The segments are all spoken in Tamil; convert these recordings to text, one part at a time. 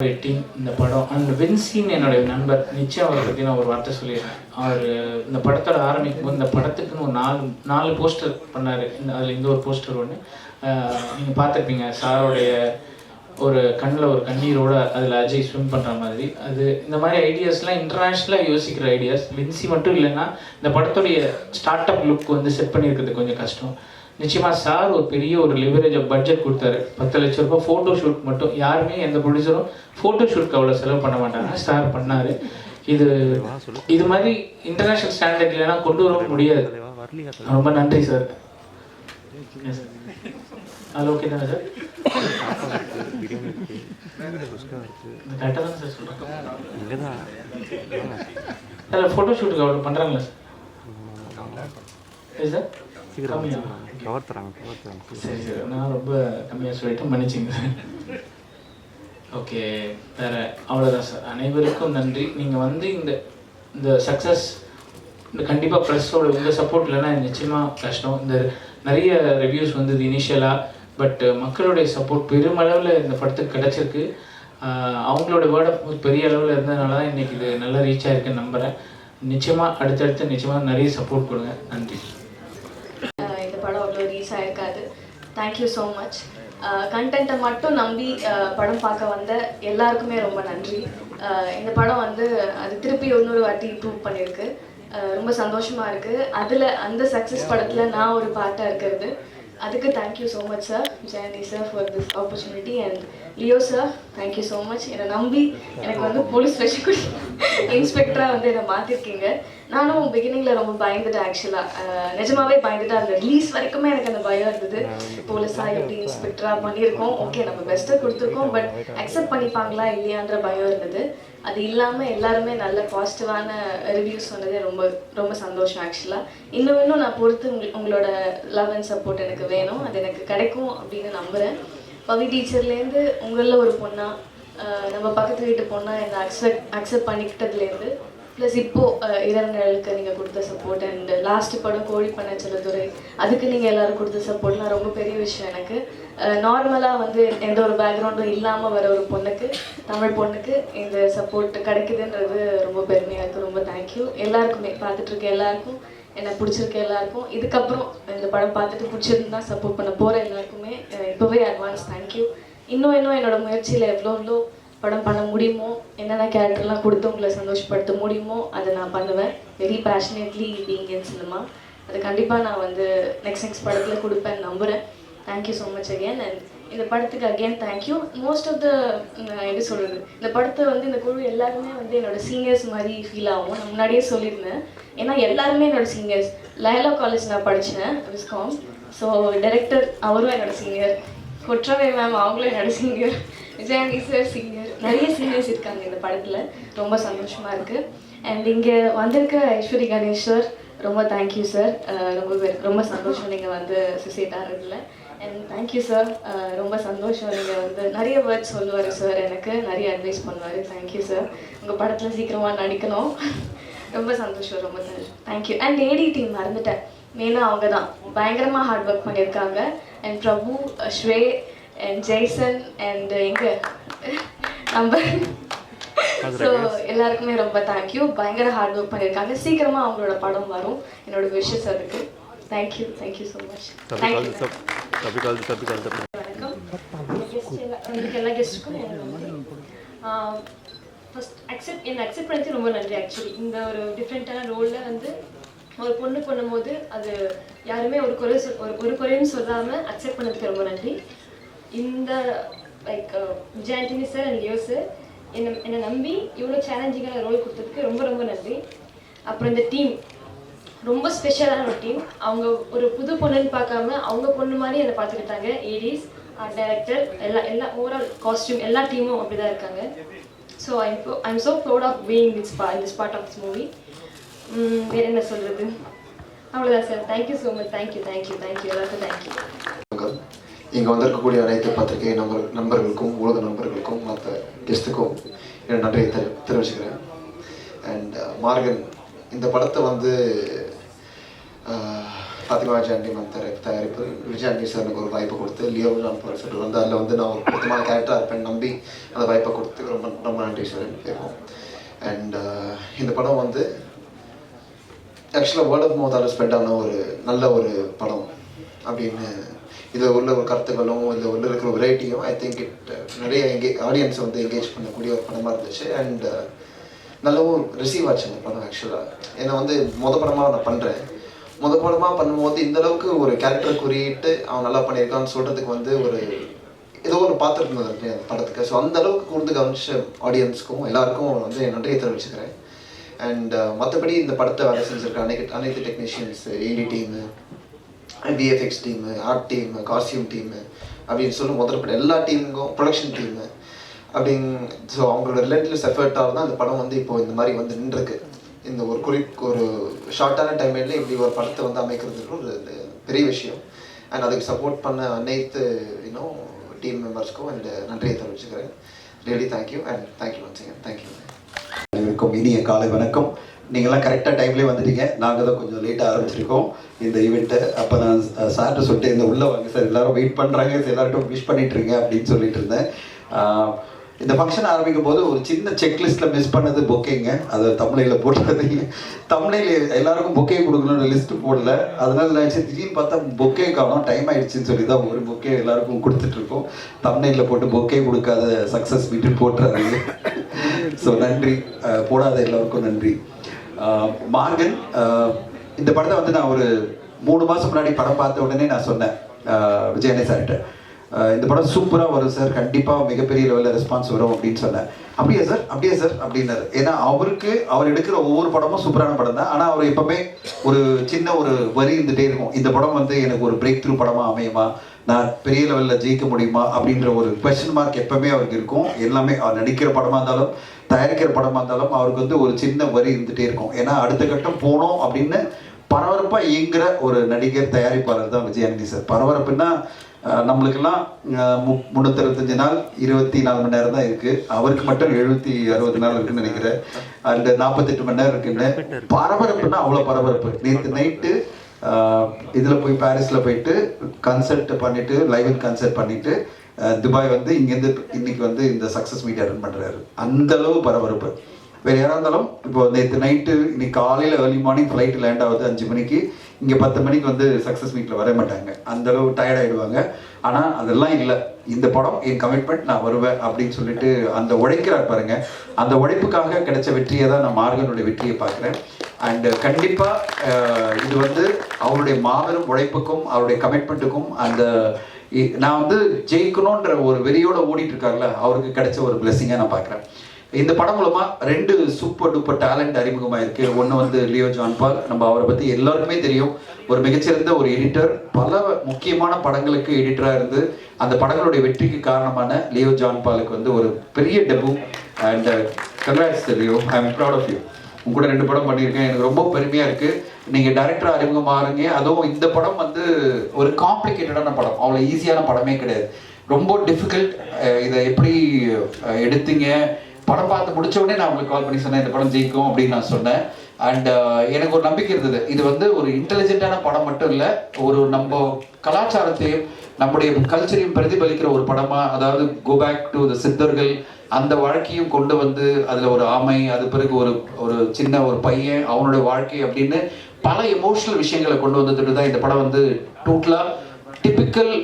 வெயிட்டிங் இந்த படம் அண்ட் வின்சின்னு என்னுடைய நண்பர் நிச்சயம் அவரை பற்றி நான் ஒரு வார்த்தை சொல்லிடுறேன். அவர் இந்த படத்தோட ஆரம்பிக்கும் போது இந்த படத்துக்குன்னு ஒரு நாலு போஸ்டர் பண்ணார். அதில் இந்த ஒரு போஸ்டர் ஒன்று நீங்கள் பார்த்துருப்பீங்க. சாரோடைய ஒரு கண்ணில் ஒரு கண்ணீரோட அதில் அஜய் ஸ்விம் பண்ணுற மாதிரி. அது இந்த மாதிரி ஐடியாஸ்லாம் இன்டர்நேஷ்னலாக யோசிக்கிற ஐடியாஸ். வின்சி மட்டும் இல்லைன்னா இந்த படத்துடைய ஸ்டார்ட் அப் லுக் வந்து செட் பண்ணியிருக்கிறது கொஞ்சம் கஷ்டம். நிச்சயமாக சார் ஒரு பெரிய ஒரு லிவரேஜ் பட்ஜெட் கொடுத்தாரு. 10 லட்ச ரூபாய் ஃபோட்டோ ஷூட் மட்டும். யாருமே எந்த ப்ரொடியூசரும் ஃபோட்டோ ஷூட்க்கு அவ்வளோ செலவு பண்ண மாட்டாங்க. சார் பண்ணார். இது மாதிரி இன்டர்நேஷ்னல் ஸ்டாண்டர்ட் இல்லைன்னா கொண்டு வர முடியாது. ரொம்ப நன்றி சார். அது ஓகே தானே சார்? கரெக்டாக தானே சார் சொல்கிறேன்? அதில் ஃபோட்டோ ஷூட்டுக்கு அவ்வளோ பண்ணுறாங்களா சார்? சரி சார், சரி சார், நான் ரொம்ப கம்மியாக சொல்லிட்டு மன்னிச்சிங்க சார். ஓகே, வேறு அவ்வளோதான் சார். அனைவருக்கும் நன்றி. நீங்கள் வந்து இந்த சக்ஸஸ் கண்டிப்பாக ப்ரெஸ்ஸோட இந்த சப்போர்ட் இல்லைன்னா நிச்சயமாக கஷ்டம். இந்த நிறைய ரிவ்யூஸ் வந்தது இனிஷியலாக, பட் மக்களுடைய சப்போர்ட் பெருமளவில் இந்த படத்துக்கு கிடச்சிருக்கு. அவங்களோட வேர்ட் ஆஃப் மவுத் பெரிய அளவில் இருந்ததுனால தான் இன்றைக்கி இது நல்லா ரீச் ஆகிருக்குன்னு நம்புகிறேன். நிச்சயமாக அடுத்தடுத்து நிச்சயமாக நிறைய சப்போர்ட் கொடுங்க. நன்றி. இந்த படம் அவ்வளோ ரீச் ஆகிருக்காது. Thank you so much. கண்டென்ட்டை மட்டும் நம்பி படம் பார்க்க வந்த எல்லாருக்குமே ரொம்ப நன்றி. இந்த படம் வந்து அது திருப்பி இன்னொரு வாட்டி ப்ரூவ் பண்ணியிருக்கு. ரொம்ப சந்தோஷமாக இருக்குது. அந்த சக்ஸஸ் படத்தில் நான் ஒரு பார்ட்டாக இருக்கிறது. அதுக்கு thank you so much sir, Jayanthi sir, for this opportunity. And Leo sir, thank you so much. என்னை நம்பி எனக்கு வந்து போலீஸ் ஸ்பெஷல் இன்ஸ்பெக்டராக வந்து என்னை மாற்றிருக்கீங்க. நானும் பிகினிங்கில் ரொம்ப பயந்துட்டேன். ஆக்சுவலாக நிஜமாவே பயந்துட்டேன். அந்த ரிலீஸ் வரைக்குமே எனக்கு அந்த பயம் இருந்தது. போலீஸாக எப்படி இன்ஸ்பெக்டராக பண்ணியிருக்கோம், ஓகே நம்ம பெஸ்ட்டாக கொடுத்துருக்கோம், பட் அக்செப்ட் பண்ணிப்பாங்களா இல்லையான்ற பயம் இருந்தது. அது இல்லாமல் எல்லாருமே நல்ல பாசிட்டிவான ரிவ்யூஸ் சொன்னதே ரொம்ப ரொம்ப சந்தோஷம். ஆக்சுவலாக இன்னும் நான் பொறுத்து உங்களோட லவ் அண்ட் சப்போர்ட் எனக்கு வேணும். அது எனக்கு கிடைக்கும் அப்படின்னு நம்புகிறேன். பவி டீச்சர்லேருந்து உங்களில் ஒரு பொண்ணாக, நம்ம பக்கத்து வீட்டு பொண்ணாக என்னை அக்செப்ட் பண்ணிக்கிட்டதுலேருந்து, ப்ளஸ் இப்போது இரங்கலுக்கு நீங்கள் கொடுத்த சப்போர்ட், அண்ட் லாஸ்ட்டு படம் கோழி பண்ண செல்லதுரை, அதுக்கு நீங்கள் எல்லோரும் கொடுத்த சப்போர்ட்லாம் ரொம்ப பெரிய விஷயம் எனக்கு. நார்மலாக வந்து எந்த ஒரு பேக்ரவுண்டும் இல்லாமல் வர ஒரு பொண்ணுக்கு, தமிழ் பொண்ணுக்கு இந்த சப்போர்ட் கிடைக்குதுன்றது ரொம்ப பெருமையாக இருக்குது. ரொம்ப தேங்க்யூ எல்லாருக்குமே, பார்த்துட்ருக்க எல்லாருக்கும், என்னை பிடிச்சிருக்க எல்லாருக்கும், இதுக்கப்புறம் இந்த படம் பார்த்துட்டு பிடிச்சிருந்தா சப்போர்ட் பண்ண போகிற எல்லாருக்குமே இப்போவே அட்வான்ஸ் தேங்க்யூ. இன்னும் என்னோடய முயற்சியில் எவ்வளோ படம் பண்ண முடியுமோ, என்னென்ன கேரக்டர்லாம் கொடுத்து உங்களை சந்தோஷப்படுத்த முடியுமோ அதை நான் பண்ணுவேன். Very passionately being in cinema. அது கண்டிப்பாக நான் வந்து நெக்ஸ்ட் படத்தில் கொடுப்பேன்னு நம்புகிறேன். Thank you so much again. And இந்த படத்துக்கு again thank you. Most of the எப்படி சொல்கிறது, இந்த படத்தை வந்து இந்த குழு எல்லாருமே வந்து என்னோடய சீனியர்ஸ் மாதிரி ஃபீல் ஆகும். நான் முன்னாடியே சொல்லியிருந்தேன். ஏன்னா எல்லாருமே என்னோடய சீனியர்ஸ். லயலா காலேஜ் நான் படித்தேன், விஸ்காம். ஸோ டைரக்டர் அவரும் என்னோடய சீனியர், கொற்றவை மேம் அவங்களும் என்னோடய சீனியர், விஜயானி சார் சீனியர், நிறைய சீனியர்ஸ் இருக்காங்க இந்த படத்தில். ரொம்ப சந்தோஷமாக இருக்குது. அண்ட் இங்கே வந்திருக்க ஐஸ்வரி கணேஷ் சார், ரொம்ப தேங்க்யூ சார். ரொம்ப சந்தோஷம் நீங்கள் வந்து அசோசியேட் ஆகிறதுல. அண்ட் தேங்க்யூ சார், ரொம்ப சந்தோஷம். நீங்கள் வந்து நிறைய வேர்ட்ஸ் சொல்லுவார் சார், எனக்கு நிறைய அட்வைஸ் பண்ணுவார். Thank you sir. உங்கள் படத்தில் சீக்கிரமாக நடிக்கணும். ரொம்ப சந்தோஷம், ரொம்ப தேங்க்யூ. அண்ட் ஏடி டீம் மறந்துட்டேன், மெயினாக அவங்க தான் பயங்கரமாக ஹார்ட் ஒர்க் பண்ணியிருக்காங்க. And Prabhu, sway and Jaison and எங்கே நம்ம ஸோ எல்லாருக்குமே ரொம்ப தேங்க்யூ. பயங்கர ஹார்ட் ஒர்க் பண்ணியிருக்காங்க. சீக்கிரமாக அவங்களோட படம் வரும். என்னோட விஷஸ் அதுக்கு. Thank you so much. வணக்கம் எல்லா கெஸ்ட்டுக்கும். ஃபஸ்ட் என்னை அக்செப்ட் பண்ணி ரொம்ப நன்றி. ஆக்சுவலி இந்த ஒரு டிஃப்ரெண்ட்டான ரோலில் வந்து ஒரு பொண்ணு பண்ணும்போது அது யாருமே ஒரு குறைன்னு சொல்லாமல் அக்செப்ட் பண்ணதுக்கு ரொம்ப நன்றி. இந்த like Jayanthini sir and Leo sir என்னை நம்பி இவ்வளோ சேலஞ்சிங்கான ரோல் கொடுத்ததுக்கு ரொம்ப ரொம்ப நன்றி. அப்புறம் இந்த டீம் ரொம்ப ஸ்பெஷலான ஒரு டீம். அவங்க ஒரு புது பொண்ணுன்னு பார்க்காம அவங்க பொண்ணு மாதிரி என்னை பார்த்துக்கிட்டாங்க. ஏடிஸ், டைரக்டர், எல்லா ஓவரால் காஸ்டியூம் எல்லா டீமும் அப்படி தான் இருக்காங்க. So I'm so proud of being this part of this movie. வேறு என்ன சொல்கிறது, அவ்வளோதான் sir. Thank you so much. Thank you எல்லாருக்கும் தேங்க்யூ. இங்கே வந்திருக்கக்கூடிய அனைத்து பத்திரிகை நண்பர்களுக்கும், ஊடக நண்பர்களுக்கும், மற்ற கெஸ்ட்டுக்கும் என் நன்றியை தெரிவிச்சுக்கிறேன். அண்ட் மார்கன் இந்த படத்தை வந்து ஃபாத்திமா விஜயாண்டி மேம் தயாரிப்பு விஜயாண்டி சார் எனக்கு ஒரு வாய்ப்பு கொடுத்து லியோ ஜான் பால் சார் வந்து அதில் வந்து நான் ஒரு பொருத்தமான கேரக்டராக இருப்பேன் நம்பி அந்த வாய்ப்பை கொடுத்து ரொம்ப ரொம்ப நன்றி சார் ரெண்டு பேருக்கும். அண்ட் இந்த படம் வந்து ஆக்சுவலாக வேர்ட் ஆஃப் மவுத்தால் ஸ்ப்ரெட் ஆன ஒரு நல்ல ஒரு படம் அப்படின்னு இதில் உள்ள ஒரு கருத்துக்களும் இதில் உள்ள இருக்கிற வெரைட்டியும் ஐ திங்க் இட் நிறைய ஆடியன்ஸை வந்து என்கேஜ் பண்ணக்கூடிய ஒரு படமாக இருந்துச்சு. அண்ட் நல்லாவும் ரிசீவ் ஆச்சு அந்த படம் ஆக்சுவலாக. ஏன்னா வந்து படமாக நான் பண்ணுறேன், படமாக பண்ணும்போது இந்தளவுக்கு ஒரு கேரக்டர் குறியிட்டு அவன் நல்லா பண்ணியிருக்கான்னு சொல்கிறதுக்கு வந்து ஒரு ஏதோ ஒரு பார்த்துட்டு இருந்தது அந்த படத்துக்கு. ஸோ அந்தளவுக்கு கூர்ந்து கவனிச்ச ஆடியன்ஸுக்கும் எல்லாருக்கும் வந்து என் நன்றியை தெரிவிச்சுக்கிறேன். அண்ட் மற்றபடி இந்த படத்தை வேலை செஞ்சுருக்க அனைத்து technicians, AD team, VFX team, art team, costume team அப்படின்னு சொல்லி முதல்பட்ட எல்லா டீமுக்கும், ப்ரொடக்ஷன் டீமு அப்படிங்க. ஸோ அவங்களோட ரிலேட்டிவ்ஸ் எஃபர்ட்டால் தான் இந்த படம் வந்து இப்போது இந்த மாதிரி வந்து நின்றுருக்கு. இந்த ஒரு ஷார்ட்டான டைம்ல இப்படி ஒரு படத்தை வந்து அமைக்கிறதுக்கு ஒரு பெரிய விஷயம். அண்ட் அதுக்கு சப்போர்ட் பண்ண அனைத்து டீம் மெம்பர்ஸ்க்கும் அண்ட் நன்றியை தெரிவிச்சுக்கிறேன். Really thank you and thank you once again. Thank you. அனைவருக்கும் இனிய காலை வணக்கம். நீங்கள்லாம் கரெக்டாக டைம்லேயே வந்துட்டீங்க. நாங்கள் தான் கொஞ்சம் லேட்டாக ஆரம்பிச்சிருக்கோம் இந்த ஈவெண்ட்டு. அப்போ நான் சார்கிட்ட சொல்லிட்டு இந்த உள்ளே வாங்க சார், எல்லோரும் வெயிட் பண்ணுறாங்க, எல்லார்ட்டும் விஷ் பண்ணிட்டுருங்க அப்படின்னு சொல்லிட்டு இருந்தேன். இந்த ஃபங்க்ஷன் ஆரம்பிக்கும் போது ஒரு சின்ன செக்லிஸ்ட்டில் மிஸ் பண்ணது பொக்கேங்க. அதை தமிழில் போட்டுறது, தமிழில் எல்லாருக்கும் பொக்கே கொடுக்கணும்னு லிஸ்ட்டு போடல. அதனால நினச்சி திடீர்னு பார்த்தா பொக்கே காணும், டைம் ஆகிடுச்சின்னு சொல்லி தான் ஒரு பொக்கே எல்லாருக்கும் கொடுத்துட்ருக்கோம். தமிழில் போட்டு பொக்கே கொடுக்காத சக்ஸஸ் மீட்டு போட்டுறாங்க. ஸோ நன்றி, போடாத எல்லோருக்கும் நன்றி. மார்கன், இந்த படத்தை வந்து நான் ஒரு 3 மாதம் முன்னாடி படம் பார்த்த உடனே நான் சொன்னேன் விஜயண்ணே சார்கிட்ட, இந்த படம் சூப்பராக வரும் சார், கண்டிப்பாக மிகப்பெரிய லெவலில் ரெஸ்பான்ஸ் வரும் அப்படின்னு சொன்னேன். அப்படியே சார் அப்படின்னாரு. ஏன்னா அவர் எடுக்கிற ஒவ்வொரு படமும் சூப்பரான படம் தான். ஆனால் அவர் எப்பவுமே ஒரு சின்ன ஒரு வரி இருந்துகிட்டே இருக்கும், இந்த படம் வந்து எனக்கு ஒரு பிரேக் த்ரூ படமாக அமையுமா, நான் பெரிய லெவலில் ஜெயிக்க முடியுமா அப்படின்ற ஒரு கொஸ்டின் மார்க் எப்பவுமே அவருக்கு இருக்கும். எல்லாமே அவர் நடிக்கிற படமாக இருந்தாலும் தயாரிக்கிற படமாக இருந்தாலும் அவருக்கு வந்து ஒரு சின்ன வரி இருந்துகிட்டே இருக்கும். ஏன்னா அடுத்த கட்டம் போனோம் அப்படின்னு பரபரப்பாக இயங்குற ஒரு நடிகர் தயாரிப்பாளர் தான் விஜயானந்தி சார். பரபரப்புன்னா நம்மளுக்கெல்லாம் 365 நாள் 24 மணி நேரம் தான் இருக்குது, அவருக்கு மட்டும் 760 நாள் இருக்குன்னு நினைக்கிறேன். அண்ட் 48 மணி நேரம் இருக்குன்னு. பரபரப்புன்னா அவ்வளோ பரபரப்பு. நேற்று நைட்டு இதில் போய் பாரிஸில் போயிட்டு கன்சர்ட் பண்ணிவிட்டு லைவ் கன்சர்ட் பண்ணிவிட்டு துபாய் வந்து இங்கேருந்து இன்னைக்கு வந்து இந்த சக்ஸஸ் மீட் அட்டன் பண்ணுறாரு. அந்தளவு பரபரப்பு. வேறு யாராக இருந்தாலும் இப்போ நேற்று நைட்டு இன்னைக்கு காலையில் ஏர்லி மார்னிங் ஃப்ளைட் லேண்ட் ஆகுது 5 மணிக்கு, இங்கே 10 மணிக்கு வந்து சக்ஸஸ் மீட்டில் வர மாட்டாங்க, அந்தளவு டயர்ட் ஆகிடுவாங்க. ஆனால் அதெல்லாம் இல்லை, இந்த படம் என் கமிட்மெண்ட், நான் வருவேன் அப்படின்னு சொல்லிட்டு அந்த உழைக்கிறார் பாருங்க. அந்த உழைப்புக்காக கிடைச்ச வெற்றியை தான் நான் மார்கனுடைய வெற்றியை பார்க்குறேன். அண்டு கண்டிப்பாக இது வந்து அவருடைய மாபெரும் உழைப்புக்கும் அவருடைய கமிட்மெண்ட்டுக்கும் அந்த நான் வந்து ஜெயிக்கணுன்ற ஒரு வெறியோடு ஓடிட்டு இருக்கார்ல, அவருக்கு கிடைச்ச ஒரு பிளெஸிங்காக நான் பார்க்குறேன். இந்த படம் மூலமாக 2 சூப்பர் டூப்பர் டேலண்ட் அறிமுகமாக இருக்குது. ஒன்று வந்து லியோ ஜான் பால், நம்ம அவரை பற்றி எல்லாருக்குமே தெரியும், ஒரு மிகச்சிறந்த ஒரு எடிட்டர், பல முக்கியமான படங்களுக்கு எடிட்டராக இருந்து அந்த படங்களுடைய வெற்றிக்கு காரணமான லியோ ஜான் பாலுக்கு வந்து ஒரு பெரிய debut. And congrats Leo, I am proud of you. உங்க கூட 2 படம் பண்ணியிருக்கேன், எனக்கு ரொம்ப பெருமையாக இருக்குது. நீங்கள் டைரக்டர் அறிமுகமாகறீங்க, அதுவும் இந்த படம் வந்து ஒரு காம்ப்ளிகேட்டடான படம், அவ்வளோ ஈஸியான படமே கிடையாது, ரொம்ப டிஃபிகல்ட். இதை எப்படி எடுத்தீங்க, படம் பார்த்து முடிச்ச உடனே நான் உங்களுக்கு கால் பண்ணி சொன்னேன் இந்த படம் ஜெயிக்கும் அப்படின்னு நான் சொன்னேன். அண்ட் எனக்கு ஒரு நம்பிக்கை இருந்தது, இது வந்து ஒரு இன்டெலிஜென்ட்டான படம் மட்டும் இல்லை, ஒரு நம்ம கலாச்சாரத்தையும் நம்முடைய கல்ச்சரையும் பிரதிபலிக்கிற ஒரு படமாக, அதாவது கோ பேக் டு த சித்தர்கள் அந்த வாழ்க்கையும் கொண்டு வந்து அதில் ஒரு ஆமை, அது பிறகு ஒரு சின்ன ஒரு பையன் அவனுடைய வாழ்க்கை அப்படின்னு பல எமோஷனல் விஷயங்களை கொண்டு வந்துட்டு தான் இந்த படம் வந்து டோட்டலாக டிபிக்கல்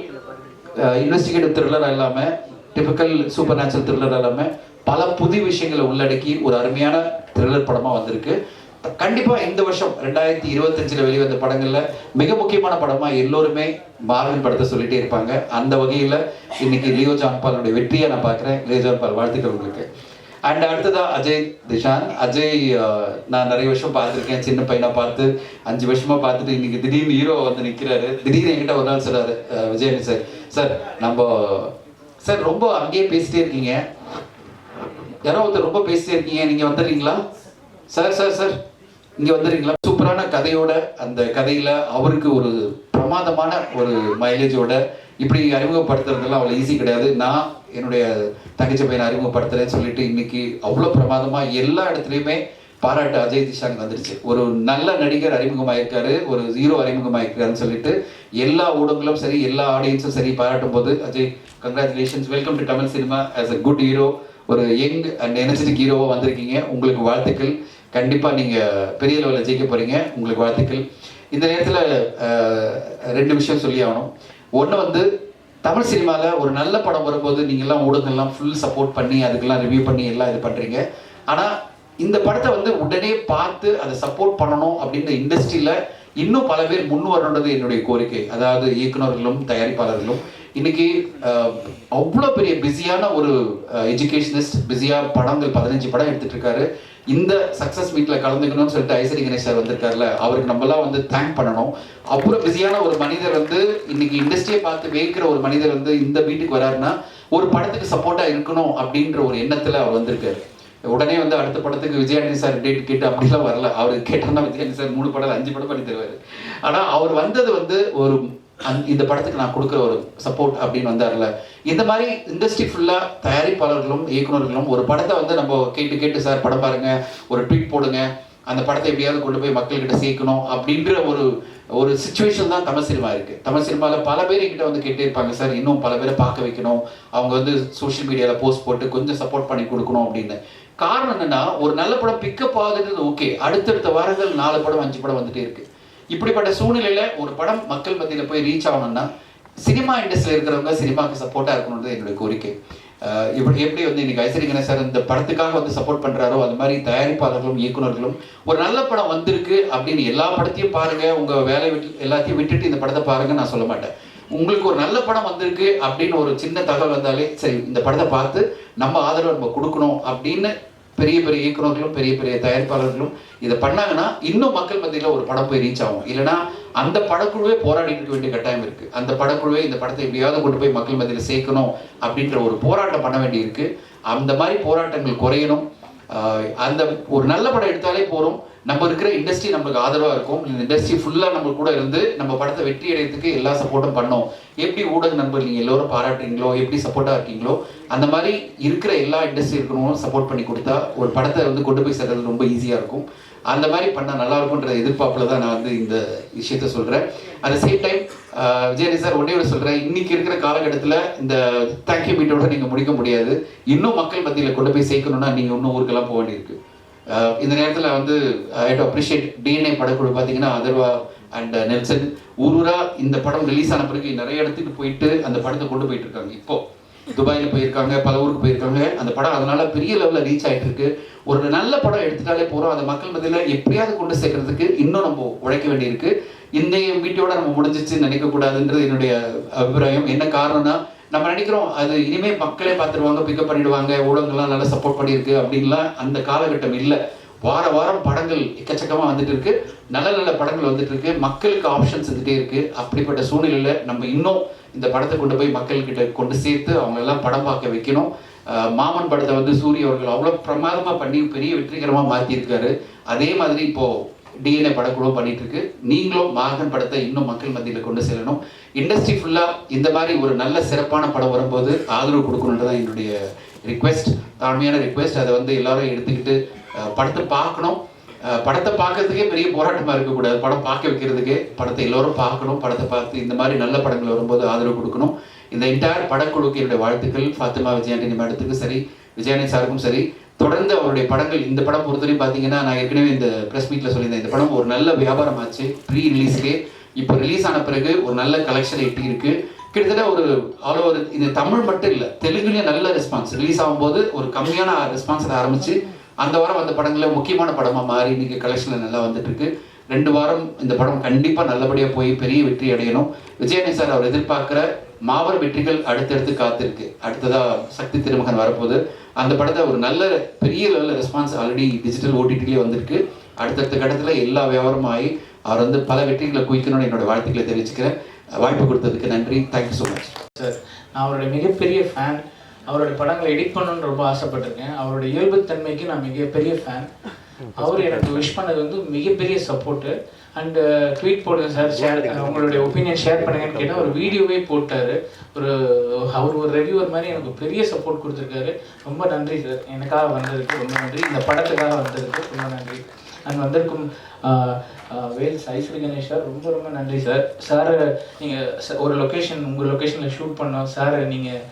இன்வெஸ்டிகேட்டிவ் த்ரில்லர் இல்லாமல், டிபிக்கல் சூப்பர் நேச்சுரல் த்ரில்லர் இல்லாமல் பல புது விஷயங்களை உள்ளடக்கி ஒரு அருமையான த்ரில்லர் படமாக வந்திருக்கு. கண்டிப்பாக இந்த வருஷம் 2025 வெளிவந்த படங்களில் மிக முக்கியமான படமாக எல்லோருமே மார்வல் படத்தை சொல்லிட்டே இருப்பாங்க. அந்த வகையில் இன்னைக்கு லியோ ஜான் பாலுடைய வெற்றியை நான் பார்க்குறேன். லியோ ஜான் பால், வாழ்த்துக்கள் உங்களுக்கு. அண்ட் அடுத்ததான் அஜய் திஷான். அஜய் நான் நிறைய வருஷம் பார்த்துருக்கேன், சின்ன பையனை பார்த்து 5 வருஷமாக பார்த்துட்டு இன்னைக்கு திடீர்னு ஹீரோ வந்து நிற்கிறாரு. திடீர்னு என்கிட்ட ஒரு நாள் சொல்கிறாரு, விஜய் சார் நம்ம சார் ரொம்ப அங்கேயே பேசிட்டே இருக்கீங்க, யாரோ ஒருத்தர் ரொம்ப பேசிட்டே இருக்கீங்க, நீங்கள் வந்துடுறீங்களா சார் இங்கே வந்துடுறீங்களா? சூப்பரான கதையோட, அந்த கதையில் அவருக்கு ஒரு பிரமாதமான ஒரு மைலேஜோட இப்படி அறிமுகப்படுத்துறதுலாம் அவ்வளோ ஈஸி கிடையாது. நான் என்னுடைய தங்கச்சி பையனை அறிமுகப்படுத்துறேன்னு சொல்லிட்டு இன்னைக்கு அவ்வளோ பிரமாதமாக எல்லா இடத்துலையுமே பாராட்டு அஜய் திஷான் வந்துருச்சு. ஒரு நல்ல நடிகர் அறிமுகமாயிருக்காரு, ஒரு ஹீரோ அறிமுகமாயிருக்காருன்னு சொல்லிட்டு எல்லா ஊடகங்களும் சரி, எல்லா ஆடியன்ஸும் சரி பாராட்டும் போது Ajay congratulations, welcome to Tamil cinema as a good hero. ஒரு யங் அண்ட் எனர்ஜெட்டிக் ஹீரோவாக வந்திருக்கீங்க. உங்களுக்கு வாழ்த்துக்கள். கண்டிப்பாக நீங்கள் பெரிய லெவலில் ஜெயிக்க போகிறீங்க. உங்களுக்கு வாழ்த்துக்கள். இந்த நேரத்தில் 2 விஷயம் சொல்லி ஆகணும். ஒன்று வந்து தமிழ் சினிமாவில் ஒரு நல்ல படம் வரும்போது நீங்கள்லாம் ஊடகங்கள்லாம் ஃபுல் சப்போர்ட் பண்ணி அதுக்கெல்லாம் ரிவ்யூ பண்ணி எல்லாம் இது பண்ணுறீங்க. ஆனால் இந்த படத்தை வந்து உடனே பார்த்து அதை சப்போர்ட் பண்ணணும் அப்படின்ற இண்டஸ்ட்ரியில் இன்னும் பல பேர் முன் வரணுன்றது என்னுடைய கோரிக்கை. அதாவது இயக்குநர்களும் தயாரிப்பாளர்களும் இன்னைக்கு அவ்வளோ பெரிய பிஸியான ஒரு எஜுகேஷனிஸ்ட், பிஸியாக படங்கள் 15 படம் எடுத்துட்டு இருக்காரு. இந்த சக்ஸஸ் மீட்டில் கலந்துக்கணும்னு சொல்லிட்டு ஐசரி கணேஷ் சார் வந்திருக்காருல, அவருக்கு நம்மளாம் வந்து தேங்க் பண்ணணும். அவ்வளோ பிஸியான ஒரு மனிதர் வந்து இன்னைக்கு இண்டஸ்ட்ரியை பார்த்து வேகிற ஒரு மனிதர் வந்து இந்த வீட்டுக்கு வராருன்னா ஒரு படத்துக்கு சப்போர்ட்டாக இருக்கணும் அப்படின்ற ஒரு எண்ணத்தில் அவர் வந்திருக்காரு. உடனே வந்து அடுத்த படத்துக்கு விஜயாண்டி சார் டேட் கேட்டு அப்படிலாம் வரல. அவர் கேட்டோம்னா விஜயாண்டி சார் 3 படம் 5 படம் பண்ணி தருவார். ஆனால் அவர் வந்தது வந்து ஒரு இந்த படத்துக்கு நான் கொடுக்குற ஒரு சப்போர்ட் அப்படின்னு வந்தார்ல. இந்த மாதிரி இண்டஸ்ட்ரி ஃபுல்லாக தயாரிப்பாளர்களும் இயக்குநர்களும் ஒரு படத்தை வந்து நம்ம கேட்டு சார் படம் பாருங்க, ஒரு ட்வீட் போடுங்க, அந்த படத்தை எப்படியாவது கொண்டு போய் மக்கள்கிட்ட சேர்க்கணும் அப்படின்ற ஒரு சுச்சுவேஷன் தான் தமிழ் சினிமா இருக்குது. தமிழ் சினிமாவில் பல பேர் என்கிட்ட வந்து கேட்டே இருப்பாங்க, சார் இன்னும் பல பேரை பார்க்க வைக்கணும், அவங்க வந்து சோஷியல் மீடியாவில் போஸ்ட் போட்டு கொஞ்சம் சப்போர்ட் பண்ணி கொடுக்கணும் அப்படின்னு. காரணம் என்னன்னா, ஒரு நல்ல படம் பிக்கப் ஆகுதுன்றது ஓகே, அடுத்தடுத்த வாரங்கள் 4 படம் 5 படம் வந்துட்டே இருக்கு. இப்படிப்பட்ட சூழ்நிலையில ஒரு படம் மக்கள் மத்தியில் போய் ரீச் ஆகணும்னா சினிமா இண்டஸ்ட்ரியில் இருக்கிறவங்க சினிமாவுக்கு சப்போர்ட்டாக இருக்கணுன்றது என்னுடைய கோரிக்கை. எப்படி வந்து இன்னைக்கு ஐசரி கணேஷ் சார் இந்த படத்துக்காக வந்து சப்போர்ட் பண்றாரோ அது மாதிரி தயாரிப்பாளர்களும் இயக்குநர்களும் ஒரு நல்ல படம் வந்திருக்கு அப்படின்னு எல்லா படத்தையும் பாருங்க, உங்க வேலை எல்லாத்தையும் விட்டுட்டு இந்த படத்தை பாருங்க நான் சொல்ல மாட்டேன். உங்களுக்கு ஒரு நல்ல படம் வந்திருக்கு அப்படின்னு ஒரு சின்ன தகவல் வந்தாலே சரி, இந்த படத்தை பார்த்து நம்ம ஆதரவு நம்ம கொடுக்கணும் அப்படின்னு பெரிய பெரிய இயக்குநர்களும் பெரிய பெரிய தயாரிப்பாளர்களும் இதை பண்ணாங்கன்னா இன்னும் மக்கள் மத்தியில் ஒரு படம் போய் ரீச் ஆகும். இல்லைன்னா அந்த படக்குழுவே போராடிட்டு இருக்க வேண்டிய கட்டாயம் இருக்கு. அந்த படக்குழுவே இந்த படத்தை எப்படியாவது கொண்டு போய் மக்கள் மத்தியில் சேர்க்கணும் அப்படின்ற ஒரு போராட்டம் பண்ண வேண்டி இருக்கு. அந்த மாதிரி போராட்டங்கள் குறையணும். அந்த ஒரு நல்ல படம் எடுத்தாலே போகிறோம், நம்ம இருக்கிற இண்டஸ்ட்ரி நம்மளுக்கு ஆதரவாக இருக்கும். இந்த இண்டஸ்ட்ரி ஃபுல்லாக நம்ம கூட இருந்து நம்ம படத்தை வெற்றி அடைகிறதுக்கு எல்லா சப்போர்ட்டும் பண்ணோம். எப்படி ஊடக நண்பர்கள் நீங்கள் எல்லோரும் பாராட்டுறீங்களோ, எப்படி சப்போர்ட்டாக இருக்கீங்களோ, அந்த மாதிரி இருக்கிற எல்லா இண்டஸ்ட்ரி இருக்கணும் சப்போர்ட் பண்ணி கொடுத்தா ஒரு படத்தை வந்து கொண்டு போய் சேர்றது ரொம்ப ஈஸியாக இருக்கும். அந்த மாதிரி பண்ணால் நல்லா இருக்கும்ன்ற எதிர்பார்ப்பில் தான் நான் வந்து இந்த விஷயத்த சொல்கிறேன். At the same time Vijayan sir ஒன்னே ஒரு சொல்கிறேன், இன்னைக்கு இருக்கிற காலகட்டத்தில் இந்த தேங்க்யூ மீட்டோட நீங்கள் முடிக்க முடியாது. இன்னும் மக்கள் மத்தியில் கொண்டு போய் சேர்க்கணும்னா நீங்கள் இன்னும் ஊருக்கெல்லாம் போக வேண்டியிருக்கு. இந்த நேரத்தில் வந்து ஐ டு அப்ரிஷியேட் டிஎன்ஏ படக்குழு. பார்த்தீங்கன்னா அதர்வா அண்ட் நெல்சன் ஊரூரா இந்த படம் ரிலீஸ் ஆன பிறகு நிறைய இடத்துக்கு போயிட்டு அந்த படத்தை கொண்டு போயிட்டு இருக்காங்க. இப்போ துபாயில் போயிருக்காங்க, பல ஊருக்கு போயிருக்காங்க. அந்த படம் அதனால பெரிய லெவலில் ரீச் ஆகிட்டு இருக்கு. ஒரு நல்ல படம் எடுத்துட்டாலே போகிறோம், அந்த மக்கள் மத்தியில் எப்படியாவது கொண்டு சேர்க்கறதுக்கு இன்னும் நம்ம உழைக்க வேண்டியிருக்கு. இந்த வீட்டோட நம்ம முடிஞ்சிச்சுன்னு நினைக்கக்கூடாதுன்றது என்னுடைய அபிப்பிராயம். என்ன காரணம்னா, நம்ம நினைக்கிறோம் அது இனிமேல் மக்களே பார்த்துருவாங்க, பிக்கப் பண்ணிடுவாங்க, ஊடகங்கள்லாம் நல்லா சப்போர்ட் பண்ணியிருக்கு அப்படின்லாம் அந்த காலகட்டம் இல்லை. வாரம் படங்கள் எக்கச்சக்கமாக வந்துட்டு இருக்கு, நல்ல நல்ல படங்கள் வந்துட்டு இருக்கு, மக்களுக்கு ஆப்ஷன்ஸ் வந்துட்டே இருக்கு. அப்படிப்பட்ட சூழ்நிலையில் நம்ம இன்னும் இந்த படத்தை கொண்டு போய் மக்கள்கிட்ட கொண்டு சேர்த்து அவங்களெல்லாம் படம் பார்க்க வைக்கணும். மாமன் படத்தை வந்து சூரிய அவர்கள் அவ்வளோ பிரமாதமாக பண்ணி பெரிய வெற்றிகரமாக மாற்றிருக்காரு. அதே மாதிரி இப்போது டிஎன்ஏ படக்குழு பண்ணிட்டு இருக்கு. நீங்களும் மாகன் படத்தை இன்னும் மக்கள் மத்தியில் கொண்டு செல்லணும். இண்டஸ்ட்ரி ஃபுல்லாக இந்த மாதிரி ஒரு நல்ல சிறப்பான படம் வரும்போது ஆதரவு கொடுக்கணுன்றதான் என்னுடைய ரிக்வெஸ்ட், தாழ்மையான ரிக்வெஸ்ட். அதை வந்து எல்லாரும் எடுத்துக்கிட்டு படத்தை பார்க்கணும். படத்தை பார்க்கறதுக்கே பெரிய போராட்டமாக இருக்கக்கூடாது, படம் பார்க்க வைக்கிறதுக்கே படத்தை எல்லோரும் பார்க்கணும். படத்தை பார்த்து இந்த மாதிரி நல்ல படங்கள் வரும்போது ஆதரவு கொடுக்கணும். இந்த என்டையர் படக்குழுக்கு என்னுடைய வாழ்த்துக்கள். ஃபாத்திமா விஜயாண்டி மேடத்துக்கும் சரி, விஜயானி சாருக்கும் சரி, தொடர்ந்து அவருடைய படங்கள். இந்த படம் பொறுத்தவரையும் பார்த்தீங்கன்னா, நான் ஏற்கனவே இந்த ப்ரெஸ் மீட்டில் சொல்லியிருந்தேன், இந்த படம் ஒரு நல்ல வியாபாரம் ஆச்சு ப்ரீ ரிலீஸ்லேயே. இப்போ ரிலீஸ் ஆன பிறகு ஒரு நல்ல கலெக்ஷன் எட்டி இருக்கு. கிட்டத்தட்ட ஒரு ஆல் ஓவர் இது தமிழ் மட்டும் இல்லை, தெலுங்குலேயும் நல்ல ரெஸ்பான்ஸ். ரிலீஸ் ஆகும்போது ஒரு கம்மியான ரெஸ்பான்ஸில் ஆரம்பிச்சு அந்த வாரம் அந்த படங்களில் முக்கியமான படமாக மாறி இன்னைக்கு கலெக்ஷனில் நல்லா வந்துட்டு இருக்கு. 2 வாரம் இந்த படம் கண்டிப்பாக நல்லபடியாக போய் பெரிய வெற்றி அடையணும். விஜயனி சார் அவர் எதிர்பார்க்குற மாபெரும் வெற்றிகள் அடுத்தடுத்து காத்திருக்கு. அடுத்ததாக சக்தி திருமகன் வரப்போகுது. அந்த படத்தை ஒரு நல்ல பெரிய லெவலில் ரெஸ்பான்ஸ் ஆல்ரெடி டிஜிட்டல் ஓடிடிலேயே வந்திருக்கு. அடுத்தடுத்த கட்டத்தில் எல்லா வியாபாரமும் ஆகி அவர் வந்து பல வெற்றிகளை குவிக்கணும்னு என்னோட வாழ்த்துக்களை தெரிவிச்சுக்கிறேன். வாய்ப்பு கொடுத்ததுக்கு நன்றி. Thank you so much sir. நான் அவருடைய மிகப்பெரிய ஃபேன். அவருடைய படங்களை எடிட் பண்ணணுன்னு ரொம்ப ஆசைப்பட்டிருக்கேன். அவருடைய இயல்புத்தன்மைக்கு நான் மிகப்பெரிய ஃபேன். அவர் எனக்கு விஷ் பண்ணது வந்து மிகப்பெரிய சப்போர்ட்டு. அண்டு ட்வீட் போடுங்க சார், ஷேர் உங்களுடைய ஒப்பீனியன் ஷேர் பண்ணுங்கன்னு கேட்டால் ஒரு வீடியோவே போட்டார். அவர் ஒரு ரெவியூவர் மாதிரி எனக்கு பெரிய சப்போர்ட் கொடுத்துருக்காரு. ரொம்ப நன்றி சார், எனக்காக வந்ததுக்கு ரொம்ப நன்றி, இந்த படத்துக்காக வந்ததுக்கு ரொம்ப நன்றி. அண்ட் வந்திருக்கும் வேல்ஸ் ஐஸ்வரி கணேஷ் சார், ரொம்ப ரொம்ப நன்றி சார். சார் நீங்கள் ஒரு உங்கள் லொக்கேஷனில் ஷூட் பண்ணோம் சார், நீங்கள்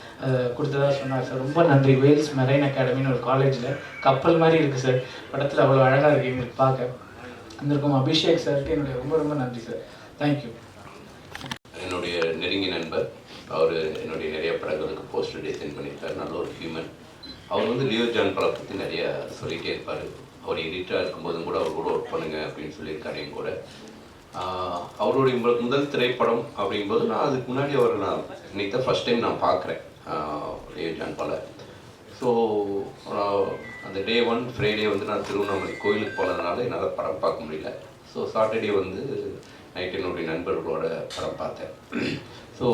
கொடுத்ததா சொன்னார் சார், ரொம்ப நன்றி. வேல்ஸ் மெரைன் அகாடமின்னு ஒரு காலேஜில் கப்பல் மாதிரி இருக்குது சார், படத்தில் அவ்வளோ அழகாக இருக்குது எங்களுக்கு பார்க்க. வந்திருக்கும் அபிஷேக் சாருக்கு என்னுடைய ரொம்ப ரொம்ப நன்றி சார். தேங்க்யூ. என்னுடைய நெருங்கிய நண்பர், அவர் என்னுடைய நிறைய படங்களுக்கு போஸ்டர் டிசைன் பண்ணியிருக்கார். நல்ல ஒரு ஹியூமன். அவர் வந்து லியோ ஜான் படம் பற்றி நிறைய சொல்லிகிட்டே இருப்பார். அவர் எடிட்டராக இருக்கும்போதும் கூட அவர் கூட ஒர்க் பண்ணுங்க அப்படின்னு சொல்லியிருக்காரு என் கூட. அவருடைய முதல் திரைப்படம் அப்படிங்கும்போது நான் அதுக்கு முன்னாடி நான் இன்னைக்கு தான் ஃபஸ்ட் டைம் நான் பார்க்குறேன் லியோ ஜான் பல. ஸோ அந்த டே 1 ஃப்ரைடே வந்து நான் திருவண்ணாமலை கோயிலுக்கு போனதுனால என்னால் படம் பார்க்க முடியல. ஸோ சாட்டர்டே வந்து நைட் என்னுடைய நண்பர்களோட படம் பார்த்தேன். ஸோ